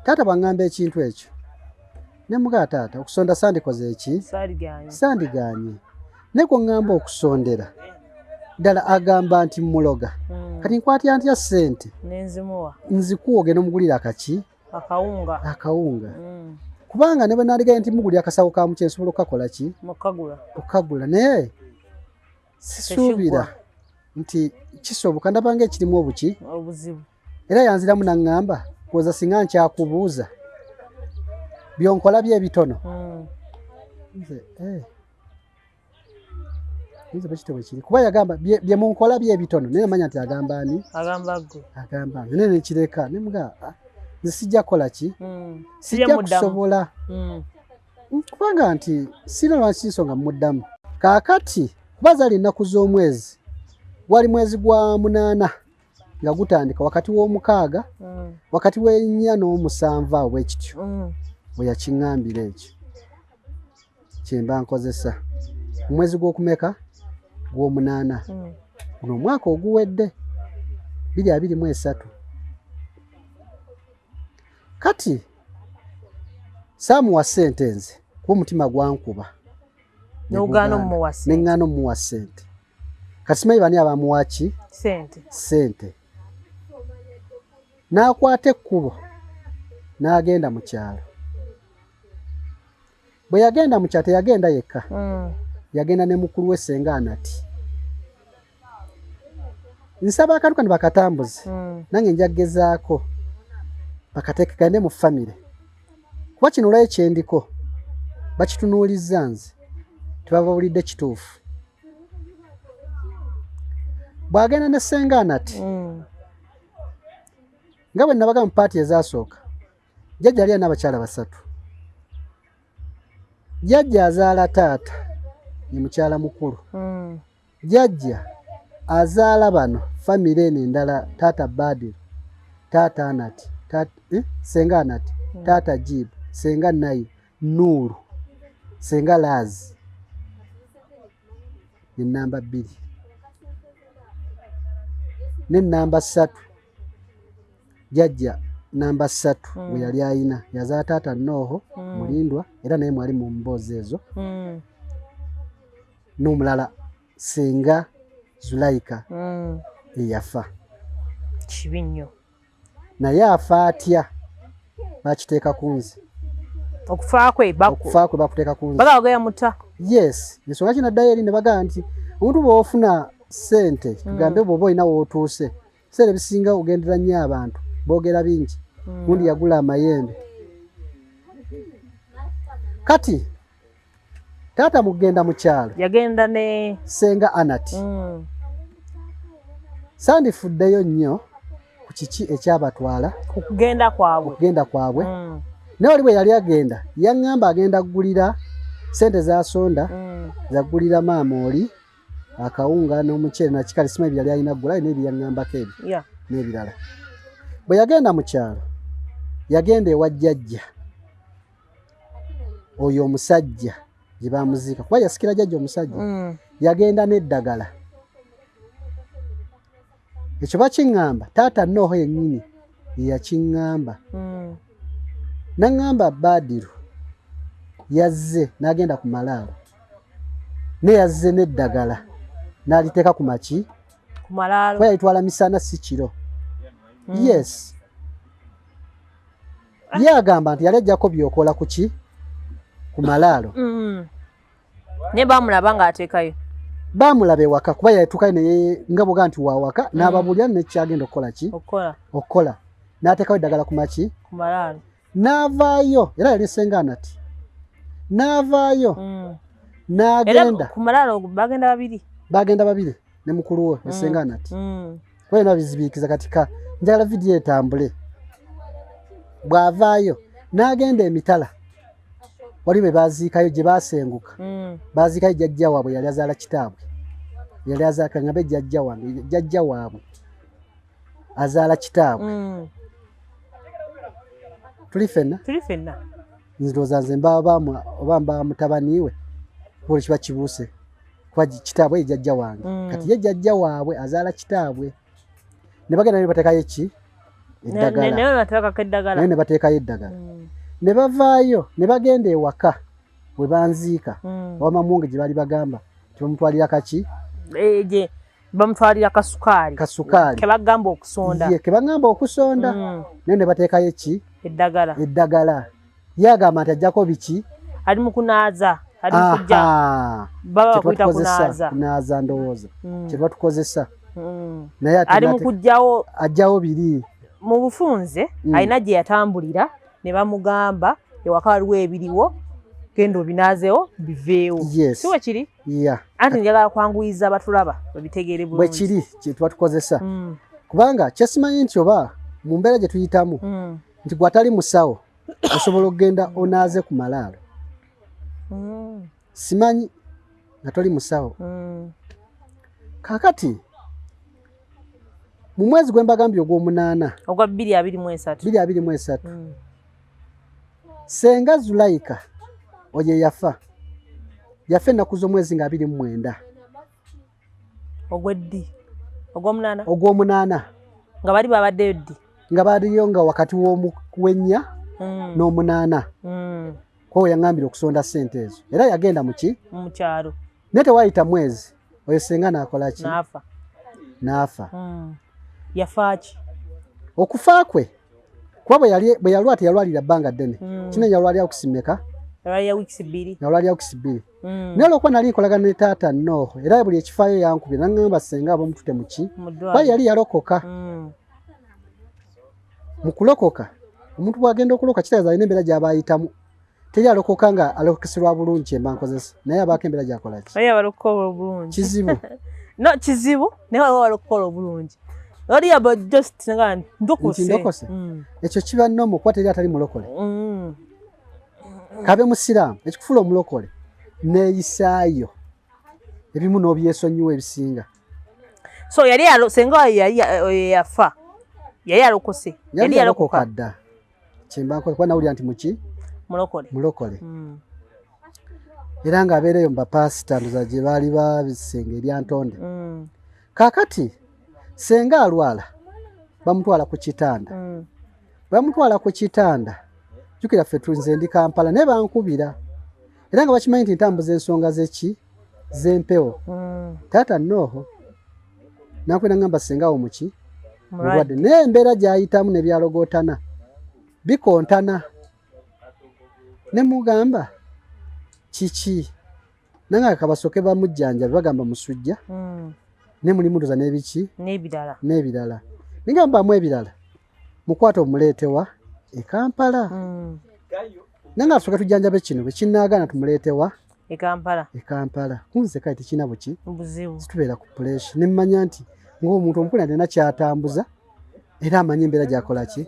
taata bwaŋŋamba ekintu ekyo ne mugaa taata okusonda sandikoze eki sandiganye naye kwe ŋŋamba okusondera ddala agamba nti muloga kati nkwatya ntya ssente nenzimuwa nzikuwa ogenda omugulira akaki akawunga kubanga ne bwe naligaye nti mugulira akasawo ka mukyere nsobola okukakola ki okukagula naye sisuubira nti kisoboka ndabanga ekirimu obuzibu era yanziramu naŋŋamba kwoza singa nkyakubuuza byonkola byebitono kuba yagamba bye munkola byebitono naye namanya nti agamba ani agamba naye nekireka nemuga nze sijja kukola ki sijja kusobola kubanga nti sina lwaki nsonga muddamu kaakati kuba zaali ennaku z'omwezi gwali mwezi gwa 8 nga gutandika wakati w'omukaaga wakati w'ennya n'omusanvu awo bwekityo bwe yakiŋŋambira ekyo kyemba nkozesa omwezi gw'okumeka gw'omunaana guno omwaka oguwedde 2023 kati saamuwa ssente nze kuba omutima gwankuba neŋŋaana omuwa ssente kati simanyi bani abamuwa ki ssente n'akwata ekkubo n'agenda mu kyalo bwe yagenda mu kyalo teyagenda yekka yagenda ne mukulu we Senga Anati nsaba akaluka ne bakatambuze nange njagezaako bakateeke kagende mu famire kuba kino olwayo kyendiko bakitunuulizza nze tebabawulidde kituufu bw'agenda ne Senga Anati nga bwe nabaga mu paati ezaasooka jjajja yali alina abakyala 3 jjajja azaala taata ye mukyala mukulu jjajja azaala bano famire eno endala taata Badru taata Anati Senga Anati taata Jibu Senga Nayo Nuru Senga Lazi ne namba 2 ne namba 3 jjajja namba 3 we yali ayina yazaala taata Nooho Mulindwa era naye mwali mu mboozi ezo n'omulala Senga Zulaika eyafa kibi nnyo naye afa atya bakiteeka ku nze okufa kwe bakuteeka ku nze bagaya muta yes ensonga kinaddayo eri ne bagamba nti omuntu bw'ofuna ssente tugambe bw'oba olina w'otuuse ebiseera ebisinga ogendera nnyo abantu boogera bingi gundi yagula amayembe kati taata mugenda mu kyalo yagenda ne Senga Anati sandifuddeyo nnyo ku kiki ekyabatwala kugenda kwabwe naye oli bwe yali agenda yaŋŋamba agenda kugulira ssente zasonda zagulira maama oli akawunga n'omukyere nakikali simanyi byali alina ggula naye byaŋŋambako ebyo n'ebirala bwe yagenda mu kyalo yagenda ewa jjajja oyo omusajja gye bamuziika kuba yasikira jjajja omusajja yagenda n'eddagala ekyo bakiŋŋamba taata Nooho yennyini ye yakiŋŋamba naŋŋamba Badru yazze n'agenda ku malaalo naye yazze n'eddagala n'aliteeka ku maki kuba yalitwala misana si kiro yes ye agamba nti yali ajjako byokola ku ki ku malaalo naye bamulaba ng'ateekayo bamulaba ewaka kuba yatuukayo naye nga bwoga nti wawaka n'ababuulira nekyagenda okukola ki okukola n'ateekayo eddagala ku maki ku malaalo n'avaayo era yali Senga Anati n'avaayo n'agenda ku malaalo bagenda babiri ne mukulu we ne Senga Anati kuba yena bizibiikiza katika njagala vidiyo etambule bw'avaayo n'agenda emitala wali be baziikayo gye baasenguka baziikayo jjajja waabwe yali azaala kitaabwe yali azaala kangabe jjajja waabwe azaala kitaabwe tuli ffenna nzirowooza nze oba mba mutabani we kuba kiba kibuuse kuba kitaabwe ye jjajja wange kati ye jjajja waabwe azaala kitaabwe ne bagenda ne bateekayo ki eddagala naye ne bateekayo eddagala ne bavaayo ne bagenda ewaka we banziika wamamunge gye bali bagamba tibamutwalira kaki bamutwalira kasukali kebagamba okusonda ye kebagamba okusonda nene bateekayo ki eddagala yagamba nti ajjako biki ali mu kunaaza ali mu kujja baba bakwita kunaaza ndowooza kye batukozesa naye ali mu kujjawo ajjawo biri mu bufunze alina gye yatambulira ne bamugamba ewaka waliwo ebiriwo genda obinaazewo biveewo si we kiri anti njagala kwanguyiza abatulaba babitegeere bulungi bwe kiri kye twatukozesa kubanga kyesimanyi nti oba mu mbeera gye tuyitamu nti gwe atali musawo osobola okugenda onaaze ku malaalo simanyi nga toli musawo kaakati mu mwezi gwe mbagambye ogw'omunaana ogwa 223 senga Zulaika oye yafa ennaku z'omwezi nga 29 ogw'omunaana nga bali babaddeyo ddi nga baliyo nga wakati w'ennya n'omunaana kwo yaŋŋambira okusonda ssente ezo era yagenda mu kyalo naye tewaayita mwezi oyo senga n'akola ki n'afa yafa ki okufa kwe kuba bwe yalwala teyalwalira bbanga ddene kino yalwalira okusimeka yalwalira wiiki 2 naye olwokuba nali nkolagana ne taata Nooho era buli ekifaayo yankubira naŋŋamba senga ab'omutute mu ki kuba yali yalokoka mu kulokoka omuntu bw'agenda okulokoka kitegeeza alina embeera gy'aba ayitamu teri alokoka nga alokokeserwa bulungi kyemba nkozesa naye abaako embeera gy'akola ki kizibu kizibu naye waliwo alokola obulungi ndokose ekyo kiba nnomo kuba teri atali mulokole kabe musiraamu ekikufuula omulokole neeyisaayo ebimu n'obyesonyiwa ebisinga so senga yafa yali alokose yali yalokoka dda kyemba nkoze kuba nawulira nti muki mulokole era ng'abeereyo mu bapasita ndoza gye baali babisenga eryantonde kaakati senga alwala bamutwala ku kitanda jjukira ffe nze ndi Kampala naye bankubira era nga bakimanyi nti ntambuza ensonga z'empewo taata Nooho nakwenda ngamba sengawo muki mulwadde naye embeera gy'ayitamu ne byalogootana bikontana ne mugamba kiki nange kabasooke bamujjanjabe bagamba musujja ne mulimu ndoza n'ebiki n'ebirala ningambaamu ebirala mukwata omuleetewa e Kampala nange atusooke tujjanjabe kino bwe kinnaagaana tumuleetewa e Kampala kunze kale tekina buki situbeera ku puleesha ne mmanya nti ng'omuntu omukulu alina kyatambuza era amanyi embeera gy'akola ki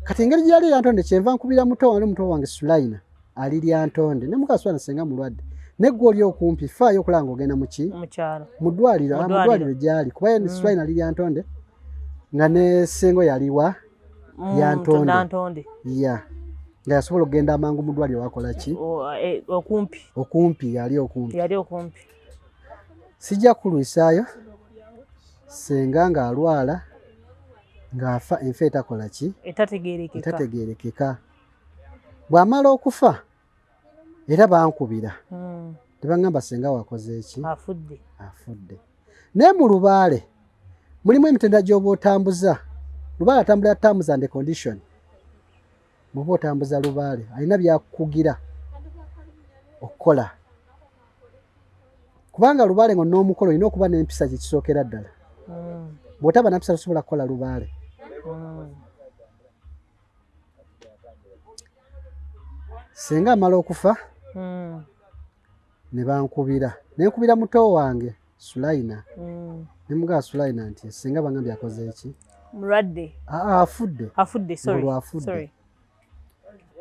kati engeri gyali Lyantonde kyenva nkubira muto wange Sulaina ali Lyantonde ne muka Sulaina senga mulwadde neggwe oli okumpi faayo okulanga ogenda mu ddwaliro gyali kuba Sulaina ali Lyantonde nga ne sengo yaliwa Lyantonde nga yasobola okugenda amangu mu ddwaliro wakola ki okumpi yali okumpi sijja kulwisaayo senga ng'alwala ng'afa enfa etakola ki etategeerekeka bw'amala okufa era bankubira tebaŋŋamba senga wakoze eki afudde naye mu lubaale mulimu emitendera gy'oba otambuza lubaale atambulira terms and condition bw'oba otambuza lubaale alina byakukugira okukola kubanga lubaale nga n'omukolo olina okuba n'empisa gye kisookera ddala bw'otaba napisa tosobola kukola lubaale senga amala okufa ne bankubira nenkubira muto wange Sulaina ne mugaba Sulaina nti senga bangambye akoze eki mulwadde afudde sorry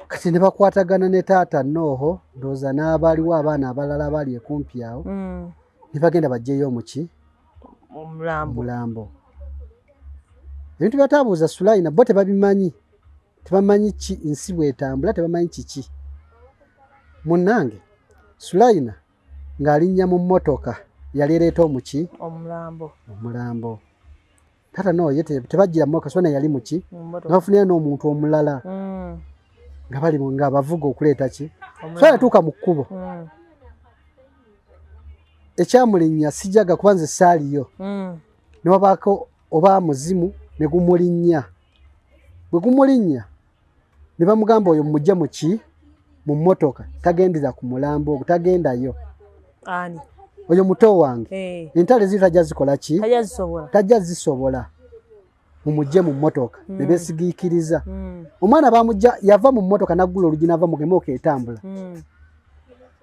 kati ne bakwatagana ne taata Nooho ndowooza n'abaaliwo abaana abalala abaali ekumpi awo ne bagenda baggyeyo muki omulambo ebintu byatabuuza Sulaina bo tebabimanyi tebamanyi ki nsi bwetambula tebamanyi kiki munnange Sulaina ng'alinnya mu mmotoka yali ereeta omuki omulambo taata Nooho ye tebajjira mmotoka Sulaina yali muki nga bafunira n'omuntu omulala nga bali nga abavuga okuleeta ki Sulaina tuuka mu kkubo ekyamulinnya sijaga kubanze saaliyo ne wabaako oba muzimu ne gumulinnya bwe gumulinnya ne bamugamba oyo mujja muki mu mmotoka tagendera ku mulambo ogwo tagendayo ani oyo muto wange entale ziri tajja zikola ki tajja zisobola mumujje mu mmotoka ne beesigiikiriza omwana bamujja yava mu mmotoka naggula olugi nava mu gemooka etambula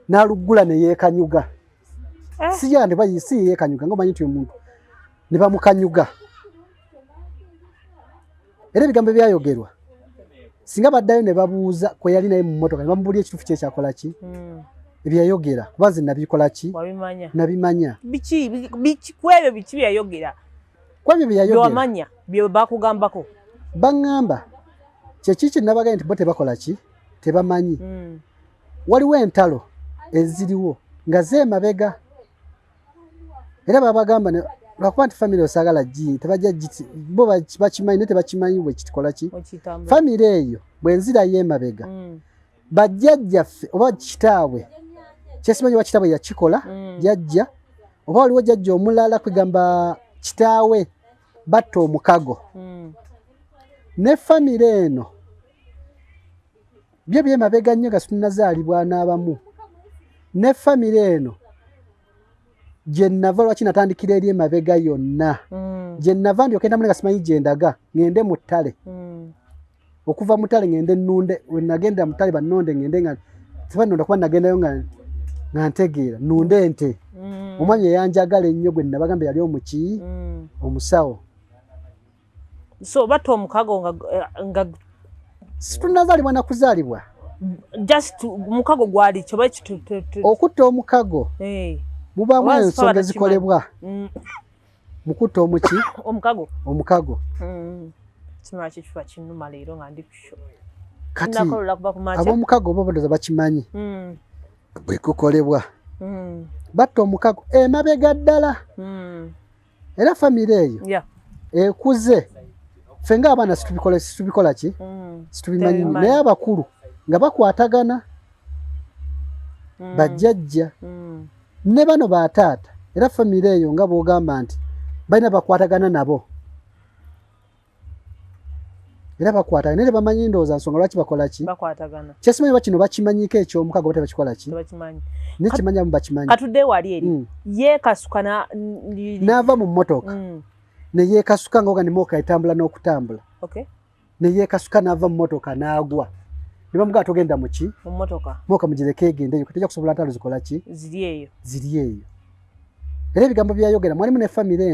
n'aluggula ne yeekanyuga sijja ne bayisi yeekanyuga ng'omanyi nti omuntu ne bamukanyuga era ebigambo byayogerwa singa baddayo ne babuuza kwe yali naye mu mmotoka ne bamubulya ekituufu kye kyakola ki ebyayogera kuba nze nabikola ki nabimanya kwebyo biki byayogera kwebyo byayogera byewamanya bye bakugambako baŋŋamba kyekiki nabagaye nti bo tebakola ki tebamanyi waliwo entalo eziriwo nga zeemabega era babagamba lwakuba nti famire osagala tebajja bo bakimanyi naye tebakimanyi bwe kitikola ki famire eyo bwenzirayo emabega bajjajjaffe oba kitaabwe kyesimanyi oba kitaabwe yakikola jajja oba waliwo jajja omulala kwegamba kitaawe batta omukago ne famire eno byo byemabega nnyo nga situnazaalibwa n'abamu ne famire eno gye nnava lwaki natandikira eri emabega yonna gye nnava ndyoke ndamule nga simanyi gye ndaga ŋŋende mu ttale okuva mu ttale ŋŋende nnunde we nagendera mu ttale bannonde ŋŋende nga sibanonda kuba nagendayo nga ntegeera nnunde ente omwanya eyanjagala ennyo gwe nabagamba yali omuki omusawo so batta omukago nga situnazaalibwa nakuzaalibwa just omukago gwali kyoba okutta omukago mubaamu ensonga ezikolebwa mukutta omuki omukago kimala kikifa kinnuma leero nga ndi kusho kati ab'omukago oba badoza bakimanyi bwe kukolebwa batta omukago emabega ddala era famire eyo ekuze ffe ng'abaana situbikola ki situbimanyi naye abakulu nga bakwatagana bajjajja ne bano bataata era famire eyo nga bw'ogamba nti balina bakwatagana nabo era bakwatagana naye tebamanyi ndowooza nsonga lwaki bakola ki kyesimanyi ba kino bakimanyiko ekyomukago oba tebakikola ki naye kimanyamu bakimanyi katudde wali eri yeekasuka n'ava mu mmotoka ne yeekasuka nga oga ne mooka etambula n'okutambula ne yeekasuka n'ava mu mmotoka n'agwa ne bamugamba togenda mu ki mooka mugireko egendeyo katejja kusobola ntalo zikola ki ziri eyo era ebigambo byayogera mwalimu ne famire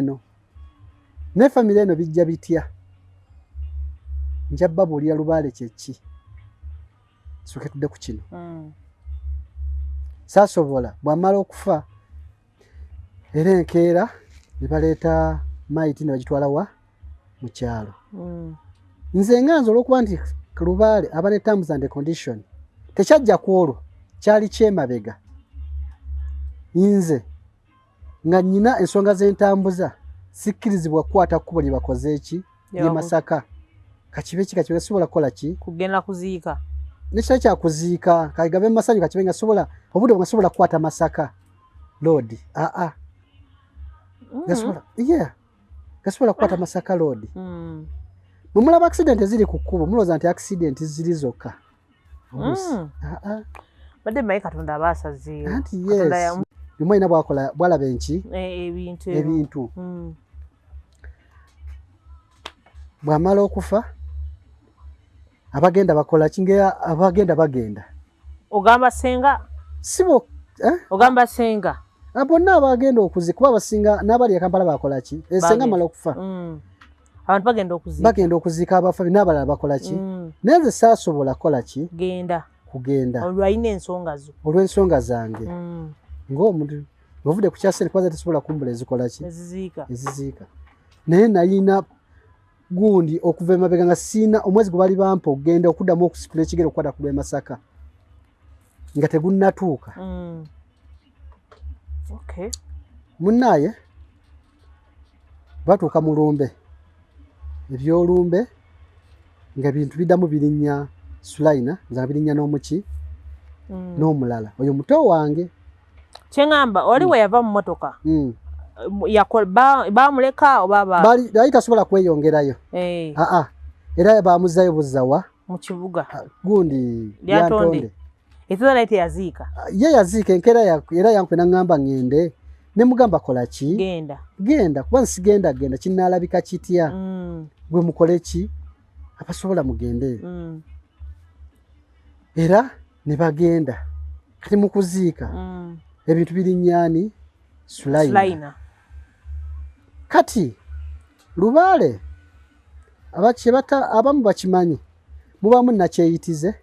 eno bijja bitya nja babuulira lubaale kyeki soke tudde ku kino saasobola bw'amala okufa era enkeera ne baleeta maiti ne bagitwala wa mu kyalo nze nganza olw'okuba nti lubaale aba ne terms and condition tekyajja ku olwo kyali kyemabega nze nga nnyina ensonga z'entambuza sikkirizibwa kukwata kkubo lye bakoze eki lye Masaka kakibe ki kakibe sobola kukola ki kugenda kuziika nekitali kyakuziika kagave masanyu kakibe nga sobola obudde nga sobola kukwata Masaka load gasobola kukwata Masaka load mumulaba accident eziri ku kkubo mulowooza nti accident ziri zokka badde mayi Katonda abaasazeewo anti yes bimwalina bwalaba enki ebintu bw'amala okufa abagenda bakola kinga abagenda bagenda ogamba senga sibo ogamba senga bonna abagenda okuzikuba abasinga n'abali Kampala bakola ki esenga mala okufa abantu bagenda okuziika abafa n'abalala bakola ki naye nze saasobola kukola ki kugenda olw'ensonga zange ng'omuntu ng'ovudde ku kyasente kwaza tesobola kumbula ezikola ki eziziika naye nalina gundi okuva emabega nga siina omwezi gwe bali bampa okugenda okuddamu okusitula ekigere okukwata ku lw'e Masaka nga tegunnatuuka munnaaye batuuka mu lumbe ebyolumbe nga bintu biddamu birinnya Sulaina nga birinnya n'omuki n'omulala oyo muto wange Kyengamba oli we yava mu motoka bamuleka oba bali tasobola kweyongerayo era bamuzayo buzawa mu kibuga gundi Lyantonde eteza naite yaziika ye yaziika enkera era yankwe nangamba ngende ne mugamba kola ki genda kuba nsigenda genda kinaalabika kitya gwe mukole ki abasobola mugende era ne bagenda kati mu kuziika ebintu biri nnyani Sulaina kati Lubaale abamu bakimanyi mubamu nakyeyitize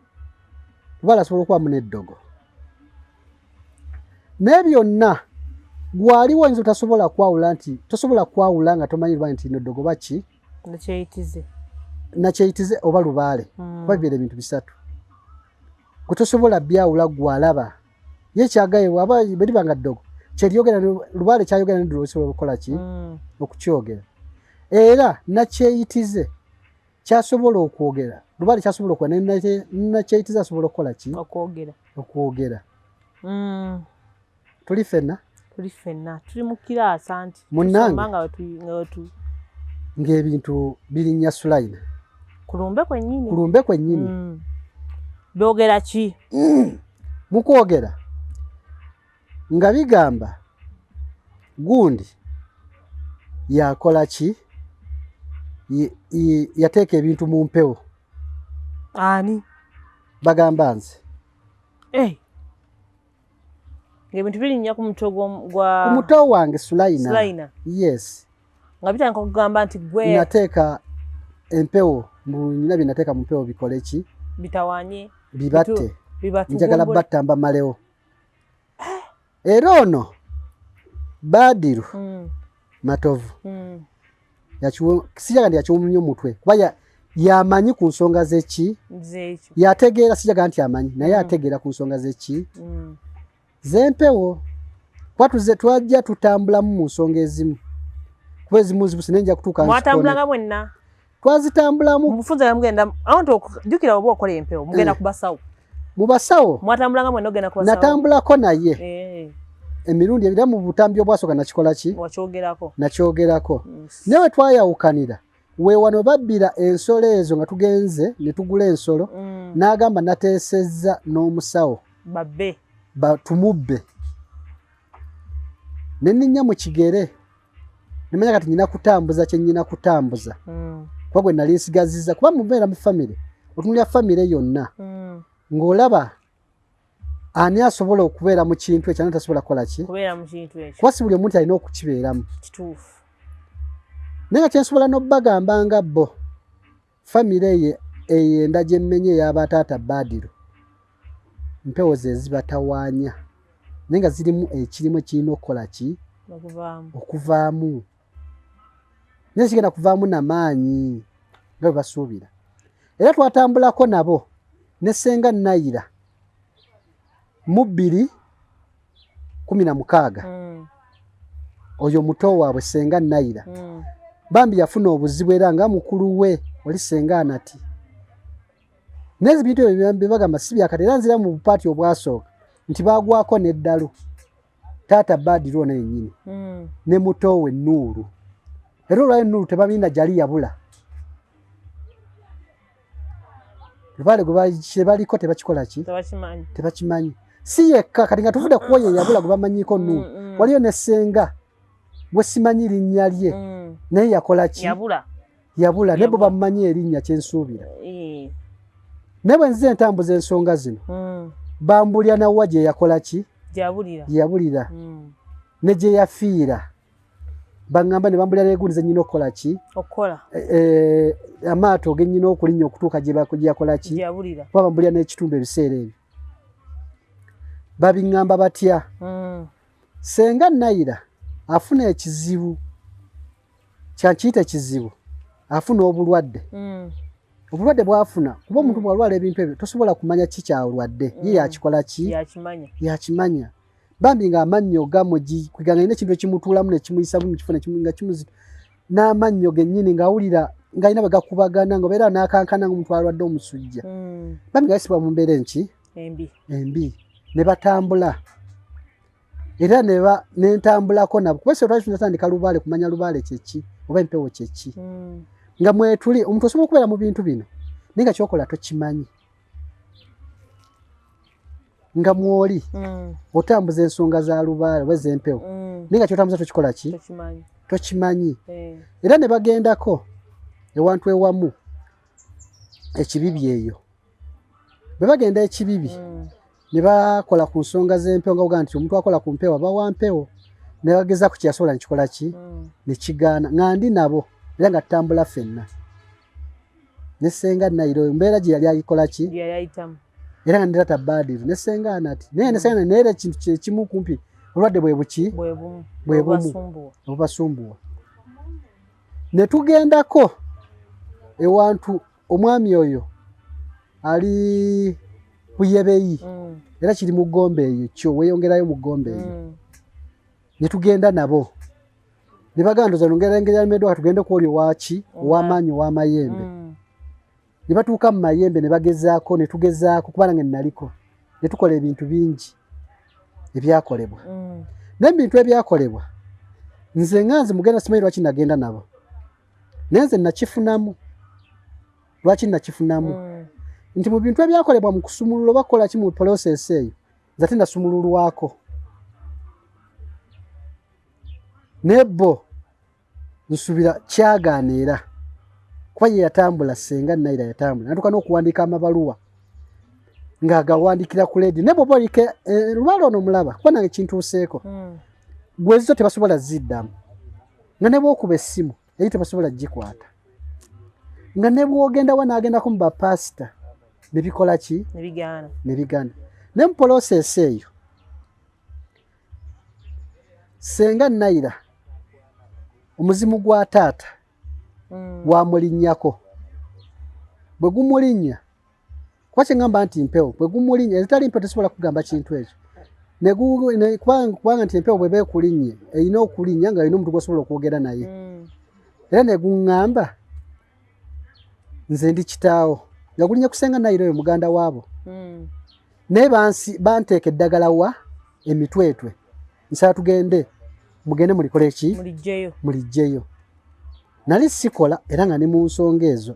Lubaale asobola okuba muneddogo naye byonna gwaliwo nzo tasobola kwawula nti tosobola kwawula nga tomanyi Lubaale nti neddogo baki nakyeyitize oba Lubaale kuba bibera ebintu bisatu gwe tosobola byawula gwalaba ye kyagaye waba beribanga ddogo kyeriyogera Lubaale kyayogera neddogo osobola okukola ki okukyogera era nakyeyitize kyasobola okwogera Lubaale kyasobola okuwa nakyeyitize asobola okukola ki okwogera tuli ffenna tuli mu kiraasa nti munnange ng'ebintu birinnya Sulaina kulumbe kwennyini byogera ki mukwogera nga bigamba gundi yakola ki yateeka ebintu mu mpewo ani bagamba nze ng'ebintu birinnya ku muto wange Sulaina yes nga bitandika okugamba nti gwe nateeka empewo nyina bye nateeka mu mpewo bikole ki bitawanye bibatte njagala batta mbamalewo era ono Badiru Matovu sijaga ndi yakiwumya omutwe kuba yamanyi ku nsonga zeki yategeera sijaga nti amanyi naye ategeera ku nsonga zeki zempewo twajja tutambulamu mu nsonga ezimu kuba ezimu zibuse nenja kutuuka mwatambulanga mwenna twazitambulamu mufunza yamugenda awantu okujjukira oba okola empewo mugenda ku basawo mu basawo mwatambulanga mwenna ogenda ku basawo natambulako naye emirundi ebira mu butambi obwasooka nakikola ki nakyogerako naye twayawukanira weewano babbira ensolo ezo nga tugenze ne tugula ensolo n'agamba nateesezza n'omusawo tumubbe ne nninnya mu kigere nemanya kati nyina kutambuza kye nyina kutambuza kuba gwe nali nsigazizza kuba mubeera mu famire otunulya famire yonna ng'olaba ani asobola okubeera mu kintu ekyo ani tasobola kukola ki kuba si buli omuntu alina okukibeeramu naye nga kyensobola n'obbagamba nga bo famire eyo enda gye mmenye ey'abataata Badiru mpewo ze zibatawaanya naye nga zirimu ekirimu ekirina okukola ki okuvaamu naye kigenda kuvaamu n'amaanyi nga bwe basuubira era twatambulako nabo ne ssenga Naira mu 2016 oyo muto waabwe ssenga Naira bambi yafuna obuzibu era nga mukulu we oli ssenga Anati nezi bintu ebyo bagamba si byakati era nzira mu bupaati obwasooka nti baagwako n'eddalu taata Badiru ono yennyini ne muto we Nuuru era olwayo Nuuru tebabiina gyali yabula Lubaale gwe baliko tebakikola ki tebakimanyi si yekka kati nga tuvudde kuwo ye yabula gwe bamanyiko Nuuru waliyo ne ssenga bwe simanyi linnya lye naye yakola ki yabula ne bo bamumanyi erinnya kyensuubira ne bwe nzize entambuza ensonga zino bambulya nawwa gye yakola ki yabulira ne gye yafiira baŋŋamba ne bambulya neegundiza nnyina okukola ki amaato gennyina okulinnya okutuuka gye yakola ki kuba bambulya n'ekitundu ebiseera ebyo babiŋŋamba batya ssenga Naira afuna ekizibu kyakiyita ekizibu afuna obulwadde obulwadde bwafuna kuba omuntu bwalwala ebintu ebyo tosobola kumanya ki kyalwadde ye yakikola ki yakimanya bambi ng'amannyo kwiganga alina ekintu ekimutuulamu nekimuyisamu mukifo nga kimuzito n'amannyo gennyini ng'awulira ng'alina bwe gakubagana ng'obeera n'akankana ng'omuntu alwadde omusujja bambi nga yasibwa mu mbeera enki embi ne batambula era nentambulako nabo kubese twatandika lubaale kumanya lubaale kyeki oba empewo kyeki nga mwetuli omuntu osobola okubeera mu bintu bino ninga kyokola tokimanyi nga mwoli otambuza ensonga za lubaale oba ez'empewo ninga kyotambuza tokikola ki tokimanyi era ne bagendako ewantu ewamu ekibibi eyo bwe bagenda ekibibi ne bakola ku nsonga z'empewo nga uga nti omuntu akola ku mpewo aba wa mpewo ne bageza ku kyasobola nekikola ki nekigaana nga ndi nabo era nga tutambula ffenna ne Ssenga Nairo mbeera gye yali ayikola ki era nga ndira tabadiru ne Ssenga Anati naye ne Ssenga neera ekintu kyekimu kumpi olwadde bwe bumu obubasumbuwa ne tugendako ewantu omwami oyo ali kuyebeyi era kiri mu Gombe eyo kyo weyongerayo mu Gombe eyo ne tugenda nabo ne bagandoza nongerengera medo tugende ku oli wachi ow'amaanyi ow'amayembe ne batuuka mu mayembe ne bagezaako ne tugezaako kubanga nge naliko ne tukola ebintu bingi ebyakolebwa n'ebintu ebyakolebwa nze nganze mugenda simanyi lwaki nagenda nabo nenze nakifunamu lwaki nakifunamu nti mu bintu ebyakolebwa mu kusumulula bakola ki mu process eyo nze ate nasumululwako nebo nsubira kyagaana kuba ye yatambula Ssenga Naira yatambula natuka n'okuwandiika amabaluwa ng'agawandikira ku ledi nebo bolike lubaale ono mulaba kuba nange kintuuseeko bwezizo tebasobola ziddamu nga ne bwokuba essimu eyo tebasobola gikwata nga ne bwogenda wa n'agendako mu bapasita ne bikola ki ne bigaana ne mu process eyo Ssenga Naira omuzimu gwa taata wamulinnyako bwe gumulinnya kuba kyengamba nti mpewo bwe gumulinnya ezitali mpewo tesobola kugamba kintu ekyo kubanga nti empewo bwe beekulinnye erina okulinnya nga erina omuntu gwosobola okwogera naye era ne guŋŋamba nze ndi kitaawo nga gulinnya ku Ssenga Naira oyo muganda waabo naye banteeka eddagala wa emitwetwe nsala tugende mugende mulikole ki mulijjeyo nali sikola era nga ne mu nsonga ezo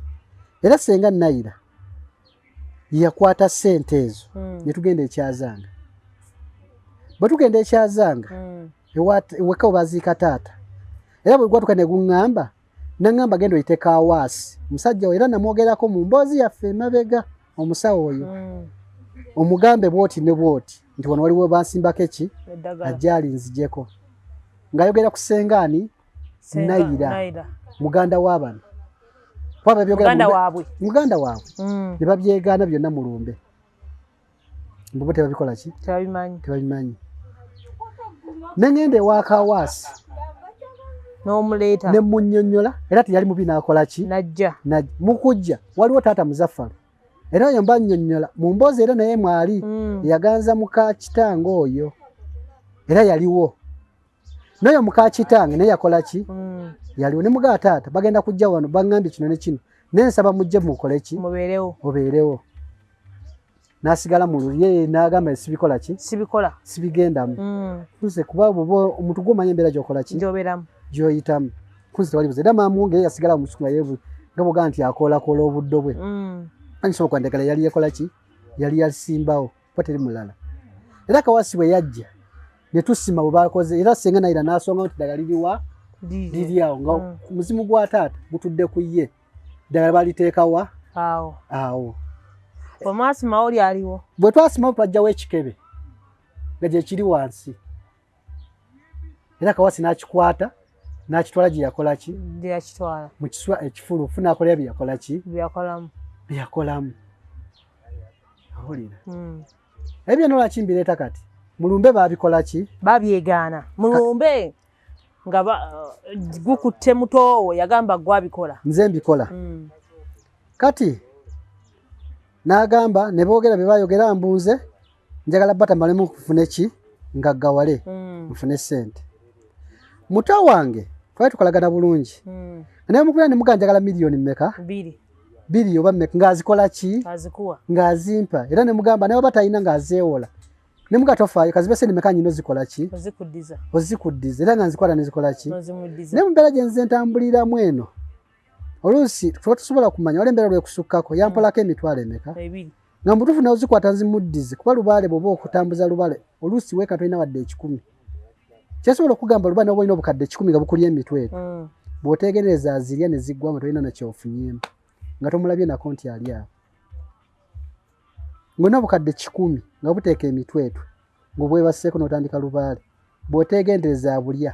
era Ssenga Naira yakwata ssente ezo ne tugenda ekyazanga bwe tugenda ekyazanga eweka obaziika taata era bwe gwatuka ne guŋŋamba naŋŋamba genda oyiteka awaasi musajja era namwogerako mu mboozi yaffe emabega omusawo oyo omugambe bwoti ne bwoti nti wano waliwo bansimbako eki ajja alinzijeko ng'ayogera ku Ssenga Naira muganda w'abano muganda waabwe ne babyegaana byonna mu lumbe mbubo tebabikola ki tebabimanyi nengenda ewaaka awaasi n'omuleeta ne munnyonnyola era teyali mubi n'akola ki najja mu kujja waliwo taata Muzaffalo era oyo mba nnyonnyola mu mboozi era naye mwali yaganza muka kitange oyo era yaliwo n'oyo muka kitange naye yakola ki yaliwo ne muga taata bagenda kujja wano baŋŋambye kino ne kino naye nsaba mujje mukole ki mubeerewo n'asigala mu lulye n'agamba sibikola ki sibigendamu nze kuba omuntu gw'omanya embeera gy'okola ki gy'oyitamu kunze tewalibuza era maamu wange yasigala mu musunga yeevu nga bw'ogamba nti akoolakoola obuddo bwe anyisobola kwandagala yali yekola ki yali yasimbawo kuba teri mulala era Kawasi bwe yajja ne tusima bwe bakoze era Ssenga Naira n'asonga nti ddagala liriwa liri awo nga muzimu gwa taata gutudde ku ye ddagala baliteekawa awo omwasima oli aliwo bwe twasimawo twajjawo ekikebe nga gye kiri wansi era Kawasi n'akikwata n'akitwala gye yakola ki mu kiswa ekifulufu n'akolera bye yakola ki bye yakolamu awulira ebyo nolwaki mbireeta kati mulumbe baabikola ki babyegaana mulumbe nga gukutte mutowo yagamba gwabikola nze mbikola kati n'agamba ne boogera bye baayogera mbuuze njagala bata malemu kufune ki nga gawale nfune ssente muto wange twali tukolagana bulungi naye mukubira ne muga njagala miliyoni mmeka biri oba mmeka ng'azikola ki ng'azimpa era ne mugamba naye oba talina ng'azeewola ne mugatofayo kazibe sente meka nyino zikola ki ozikuddiza era nga nzikola nezikola ki ne mbeera gye nze ntambulira mweno oluusi tusobola kumanya wala embeera lwekusukkako yampolako emitwalo emeka nga mutuufu naozikwata nzimuddize kuba lubaale bw'oba okutambuza lubaale oluusi weeka tolina wadde 10 kyesobola okugamba lubaale noba olina obukadde 10 nga bukulya emitwe eto bw'oteegereza azirya ne ziggwa nga tolina nakyofunyeemu nga tomulabye nako nti ali awo ng'olina obukadde 10 nga buteeka emitwe eto ng'obwebaseeko n'otandika lubaale bw'oteegendereza abulya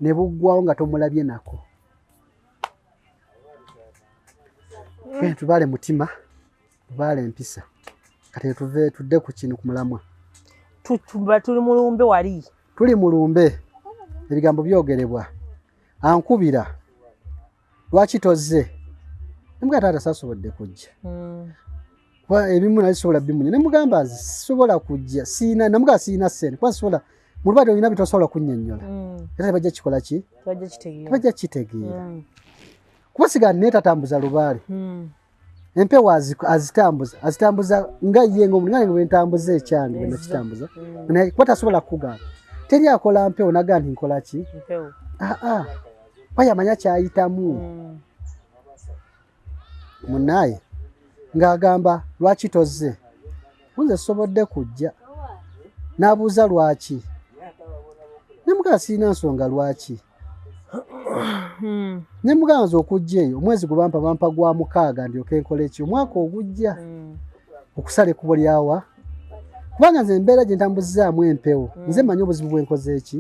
ne buggwawo nga tomulabye nako tubaale mutima tubaale empisa kati tuve tudde ku kino ku mulamwa tuli mu lumbe wali tuli mu lumbe ebigambo byogerebwa ankubira lwaki tozze nemugamba taata saasobodde kujja ebimu nazisobola bimunya nemugamba sisobola kujja siina namugamba siina ssente kuba sisobola mu lubaale olina bitosobola kunnyonnyola era tebajja kikola ki tebajja kitegeera kuba sigala neetatambuza lubaale empewo azitambuza nga ye ngaomulinga bwe ntambuza ekyange bwe nakitambuza kuba tasobola kukugamba teri akola mpewo naga nti nkola ki kuba yamanya kyayitamu munaaye ng'agamba lwaki tozze nze sobodde kujja n'abuuza lwaki nemugamba sirina nsonga lwaki nemugamba nze okujja eyo omwezi gwe bampa gwa 6 ndyoke nkola eki omwaka ogujja okusala ekkubo lyawa kubanga nze embeera gye ntambuzaamu empewo nze mmanyi obuzibu bwenkoze eki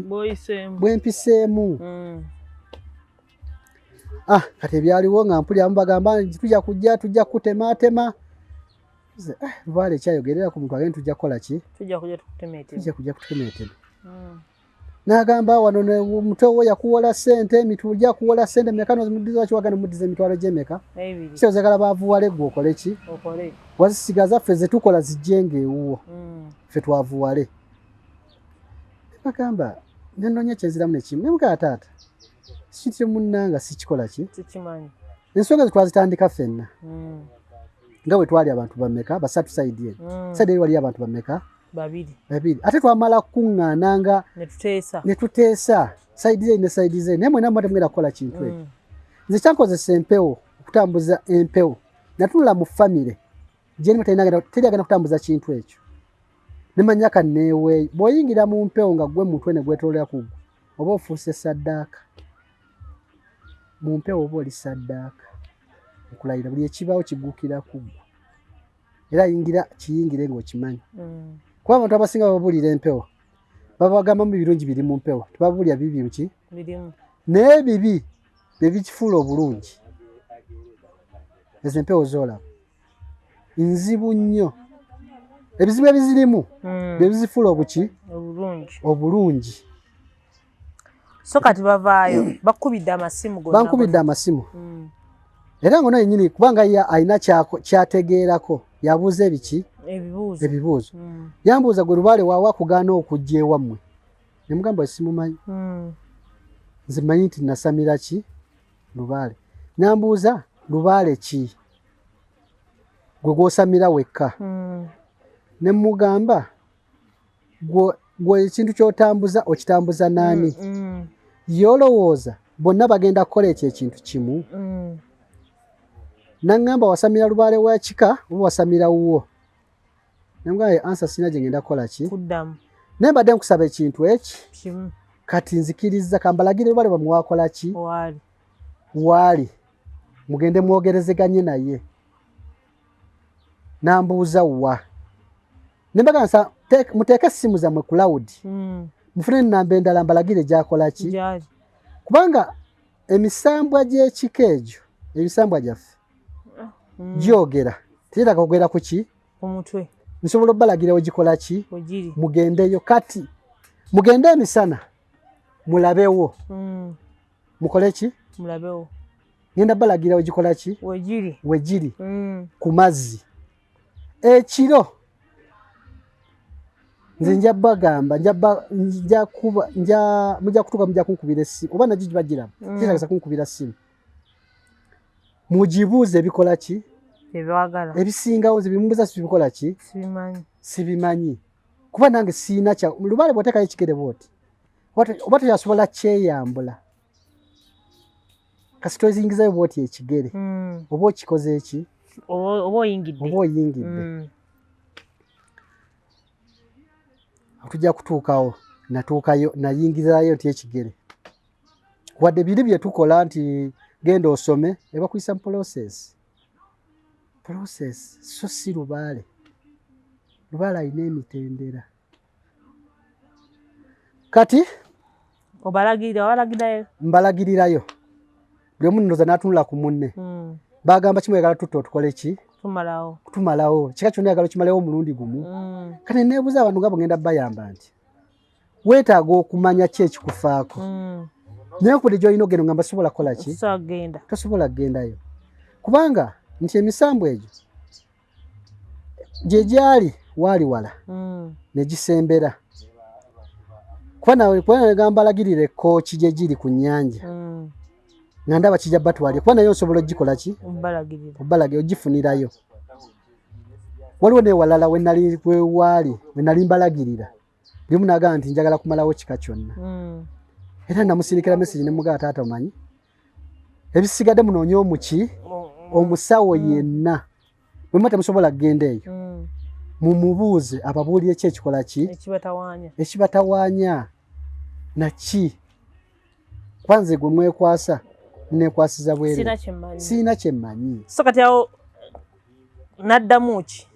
bwempiseemu kati ebyaliwo nga mpuliramu bagamba nti tujja kujja tujja kutemaatema lubaale ekyayogerera ku muntu agende tujja kukola ki tujja kujja kutemeetema n'agamba wano omutwe wo yakuwola ssente mitujja kuwola ssente meka nozimuddiza kiwagana muddiza emitwalo gy'emeka kyozagala baavuwale gwe okole ki wazisigaza ffe ze tukola zijjenga ewuwo ffe twavuwale bagamba nenoonya kyenziramu nekimu nemugamba taata sikitire munnanga sikikola ki ensonga ze twazitandika ffenna nga bwe twali abantu bameka basatu saidi eno saidi eri wali abantu bameka babiri ate twamala kukuŋŋaananga ne tuteesa saidi ze ne saidi ze naye mwena mwate mugenda kukola kintu ekyo nze kyankozesa empewo okutambuza empewo natunula mu famire gyenimu teri agenda kutambuza kintu ekyo nemanya kanneeweeyo bw'oyingira mu mpewo nga gwe mutwe ne gwetoolera ku gwe oba ofuuse saddaaka mu mpewo oba oli saddaaka nkulayira buli ekibaawo kigguukira ku gwe era kiyingire ng'okimanyi kuba abantu abasinga bababuulira empewo babagambamu ebirungi biri mu mpewo tebabuulira bibi ki naye ebibi bye bikifuula obulungi ezo empewo zoolaba nzibu nnyo ebizibu ebizirimu bye bizifuula obulungi so kati bavaayo bakubidde amasimu bankubidde amasimu era ngono yennyini kubanga ye alina kyategeerako yabuuza ebiki ebibuuzo yambuuza gwe lubaale waawa kugaana okujja ewammwe nemugamba simumanyi nze manyi nti nasamira ki lubaale nambuuza lubaale ki gwe gwosamira wekka nemugamba gwe ekintu kyotambuza okitambuza naani yolowooza bonna bagenda kukola ekyo ekintu kimu naŋŋamba wasamira lubaale wa kika oba wasamira wuwo nemugamba ansa sina gye ngenda kukola ki naye mbadde nkusaba ekintu eki kati nzikiriza kambalagire lubaale bwamwe wakola ki waali mugende mwogerezeganye naye nambuuza wa nembaga nsa muteeke essimu zammwe ku lawudi mufune ennamba endala mbalagire gyakola ki kubanga emisambwa gy'ekika egyo emisambwa gyaffe gyogera teyetaka kugera ku ki omutwe nsobola obbalagira wegikola ki mugendeyo kati mugende emisana mulabewo mukole ki mulabewo ngenda bbalagira wegikola ki wegiri ku mazzi ekiro nze nja bagamba mujja kutuuka mujja kunkubira essimu oba nagyo gibagiraba kitagasa kunkubira ssimu mugibuuze ebikola ki ebisingawo ebisingawo nze bimbuuza sibikola ki sibimanyi kuba nange siina kya lubale bwotekayo ekigere bwoti oba toyasobola kyeyambula kasito ezingizayo bwoti ekigere oba okikoze eki oba oyingidde tujja kutuukawo natuukayo nayingirayo nti ekigere wadde biri bye tukola nti genda osome eba kuyisa mu process so si lubaale alina emitendera kati mbalagirirayo buli omu ndoza n'atunula ku munne bagamba kimu yagala tutta otukole ki tumalawo kika kyonna yagala okimalewo omulundi gumu kati neebuuza abantu nga bwegenda bayamba nti weetaaga okumanya ki ekikufaako naye okubudde gy'olina ogenda nga basobola kukola ki tosobola kugendayo kubanga nti emisambu egyo gye gyali waali wala ne gisembera kuba nagamba balagirire ekooki gye giri ku nnyanja nga ndaba kijja batwalye kuba naye osobola ogikola ki obbalagire ogifunirayo waliwo newalala we nali mbalagirira buli omu n'agamba nti njagala kumalawo kika kyonna era namusindikira message ne mugamba taata omanyi ebisigadde munoonye omuki omusawo yenna bwe muba temusobola kugenda eyo mumubuuze ababuulire ki ekikola ki ekibatawaanya naki kwanze gwe mwekwasa muneekwasiza bwere siina kyemmanyi so kati awo naddamu ki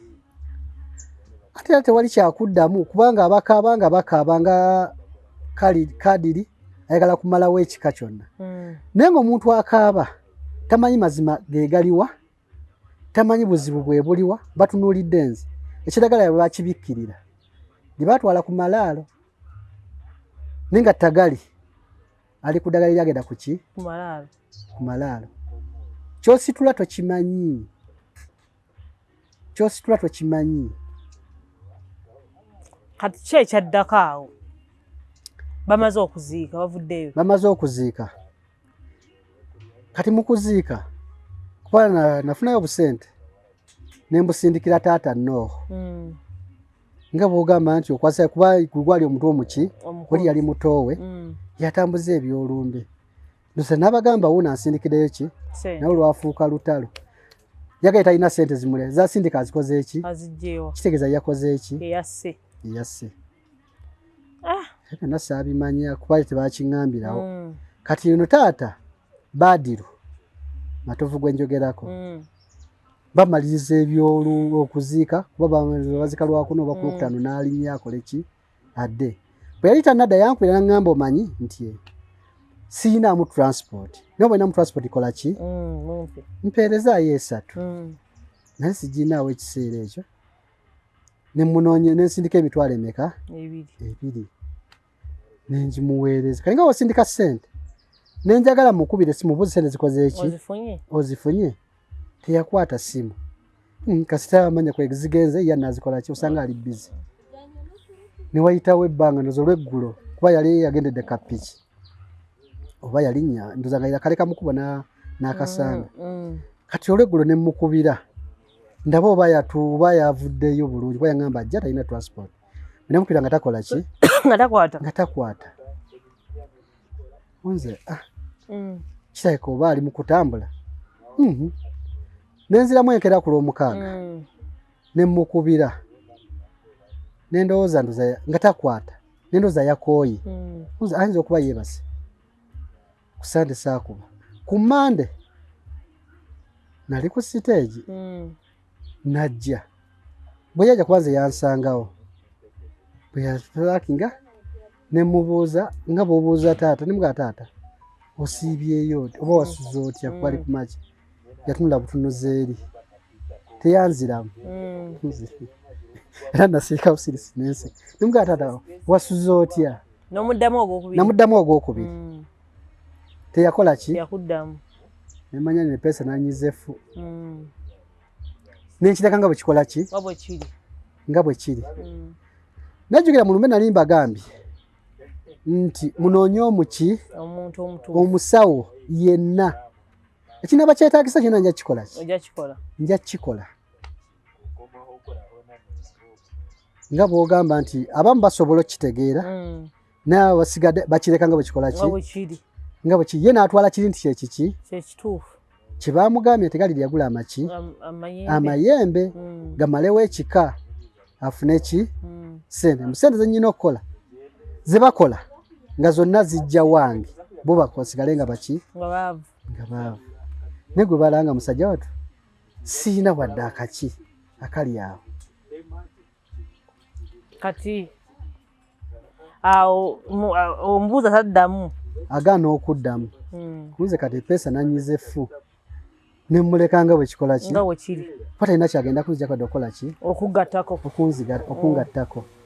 ate era tewali kyakuddamu kubanga bakaaba nga kadiri ayagala kumalawo ekika kyonna naye ng'omuntu akaaba tamanyi mazima gegaliwa tamanyi buzibu bwe buliwa batunuulidde nze ekiragala bwe bakibikkirira gye batwala ku malaalo naye nga tagali ali ku ddagala lyagenda ku ki ku malaalo kyositula tokimanyi kati ki ekyaddako awo bamaze okuziika kati mu kuziika kuba nafunayo obusente ne mbusindikira taata Nooho nga bw'ogamba nti okwasa kuba gwali omuntu omuki oli yali mutoowe yatambuza ebyolumbe ndosa n'abagamba wuuna ansindikireyo ki nawe lwafuuka lutalo yagaye talina sente zimule zasindika azikoze eki kitegeeza yakoze eki eyasse byonna saabimanya kuba tebakiŋŋambirawo kati eno taata Badiru Matovu gwe njogerako bamaliriza okuziika kuba bazika lwakuna oba kulwokutaano n'alinnya akole ki adde bwe yali tannadda yankwera n'aŋŋamba omanyi nti siinamu transport naye bwalinamu transport kola ki mpeerezaayo 3 naye siginaawo ekiseera ekyo nemunoonye nensindika emitwalo emeka 2 nenjimuweereza kali nga wasindika ssente nenjagala mukubire simubuuzi sente zikoze eki ozifunye teyakwata simu kasita amanya kwezigenze ye nazikola ki osanga ali busy newayitawo ebbanga ndozo olweggulo kuba yali yagendedde kapiki oba yalinnya ndozanga kaleka mukuba n'akasanga kati olweggulo ne mukubira ndaba oba yavuddeyo bulungi kuba yaŋŋamba ajja talina transport nemukubira nga takola ki nga takwata nze kirabika oba ali mu kutambula nenziramu enkera ku lw'omukaaga nemukubira nendowooza nga takwata nendowooza yakooye ayinza okuba yeebase ku Sande saakuba ku Mande nali ku siteegi najja bwe yajja kubanza yansangawo bwe yatulakinga nemubuuza nga bw'obuuza taata nemugaa taata osiibyeyo oba wasuza otya kuba ali ku maki yatunula butunuzi eri teyanziramu era nasiika busirisi nensi nemugaa taata wasuza otya namuddamu ogwokubiri teyakola ki nemanya nepesa nanyizefu nenkiraga nga bwe kikola ki nga bwe kiri najjukira mulumbe nali mbagambye nti munoonye omuki omusawo yenna ekinaba kyetaagisa kyonna nja kikola ki nja kikola nga bw'ogamba nti abamu basobola okitegeera naye basigadde bakireka nga bwe kikola ki nga bwe ye n'atwala kiri nti kyekiki kyekituufu kye baamugambye tegali lyagula amaki amayembe gamalewo ekika afune ki sente musente ze nnyina okukola ze bakola nga zonna zijja wange bo bakosigale nga baki nga baavu ne gwe balanga musajja watu siina wadde akaki akali awo kati awo omubuuza taddamu agaana okuddamu kuze kati pesa nanyize fu ne muleka nga bwe kikola ki nga bwe kiri patalina kyagenda kuzija kadde okukola ki okugattako okungattako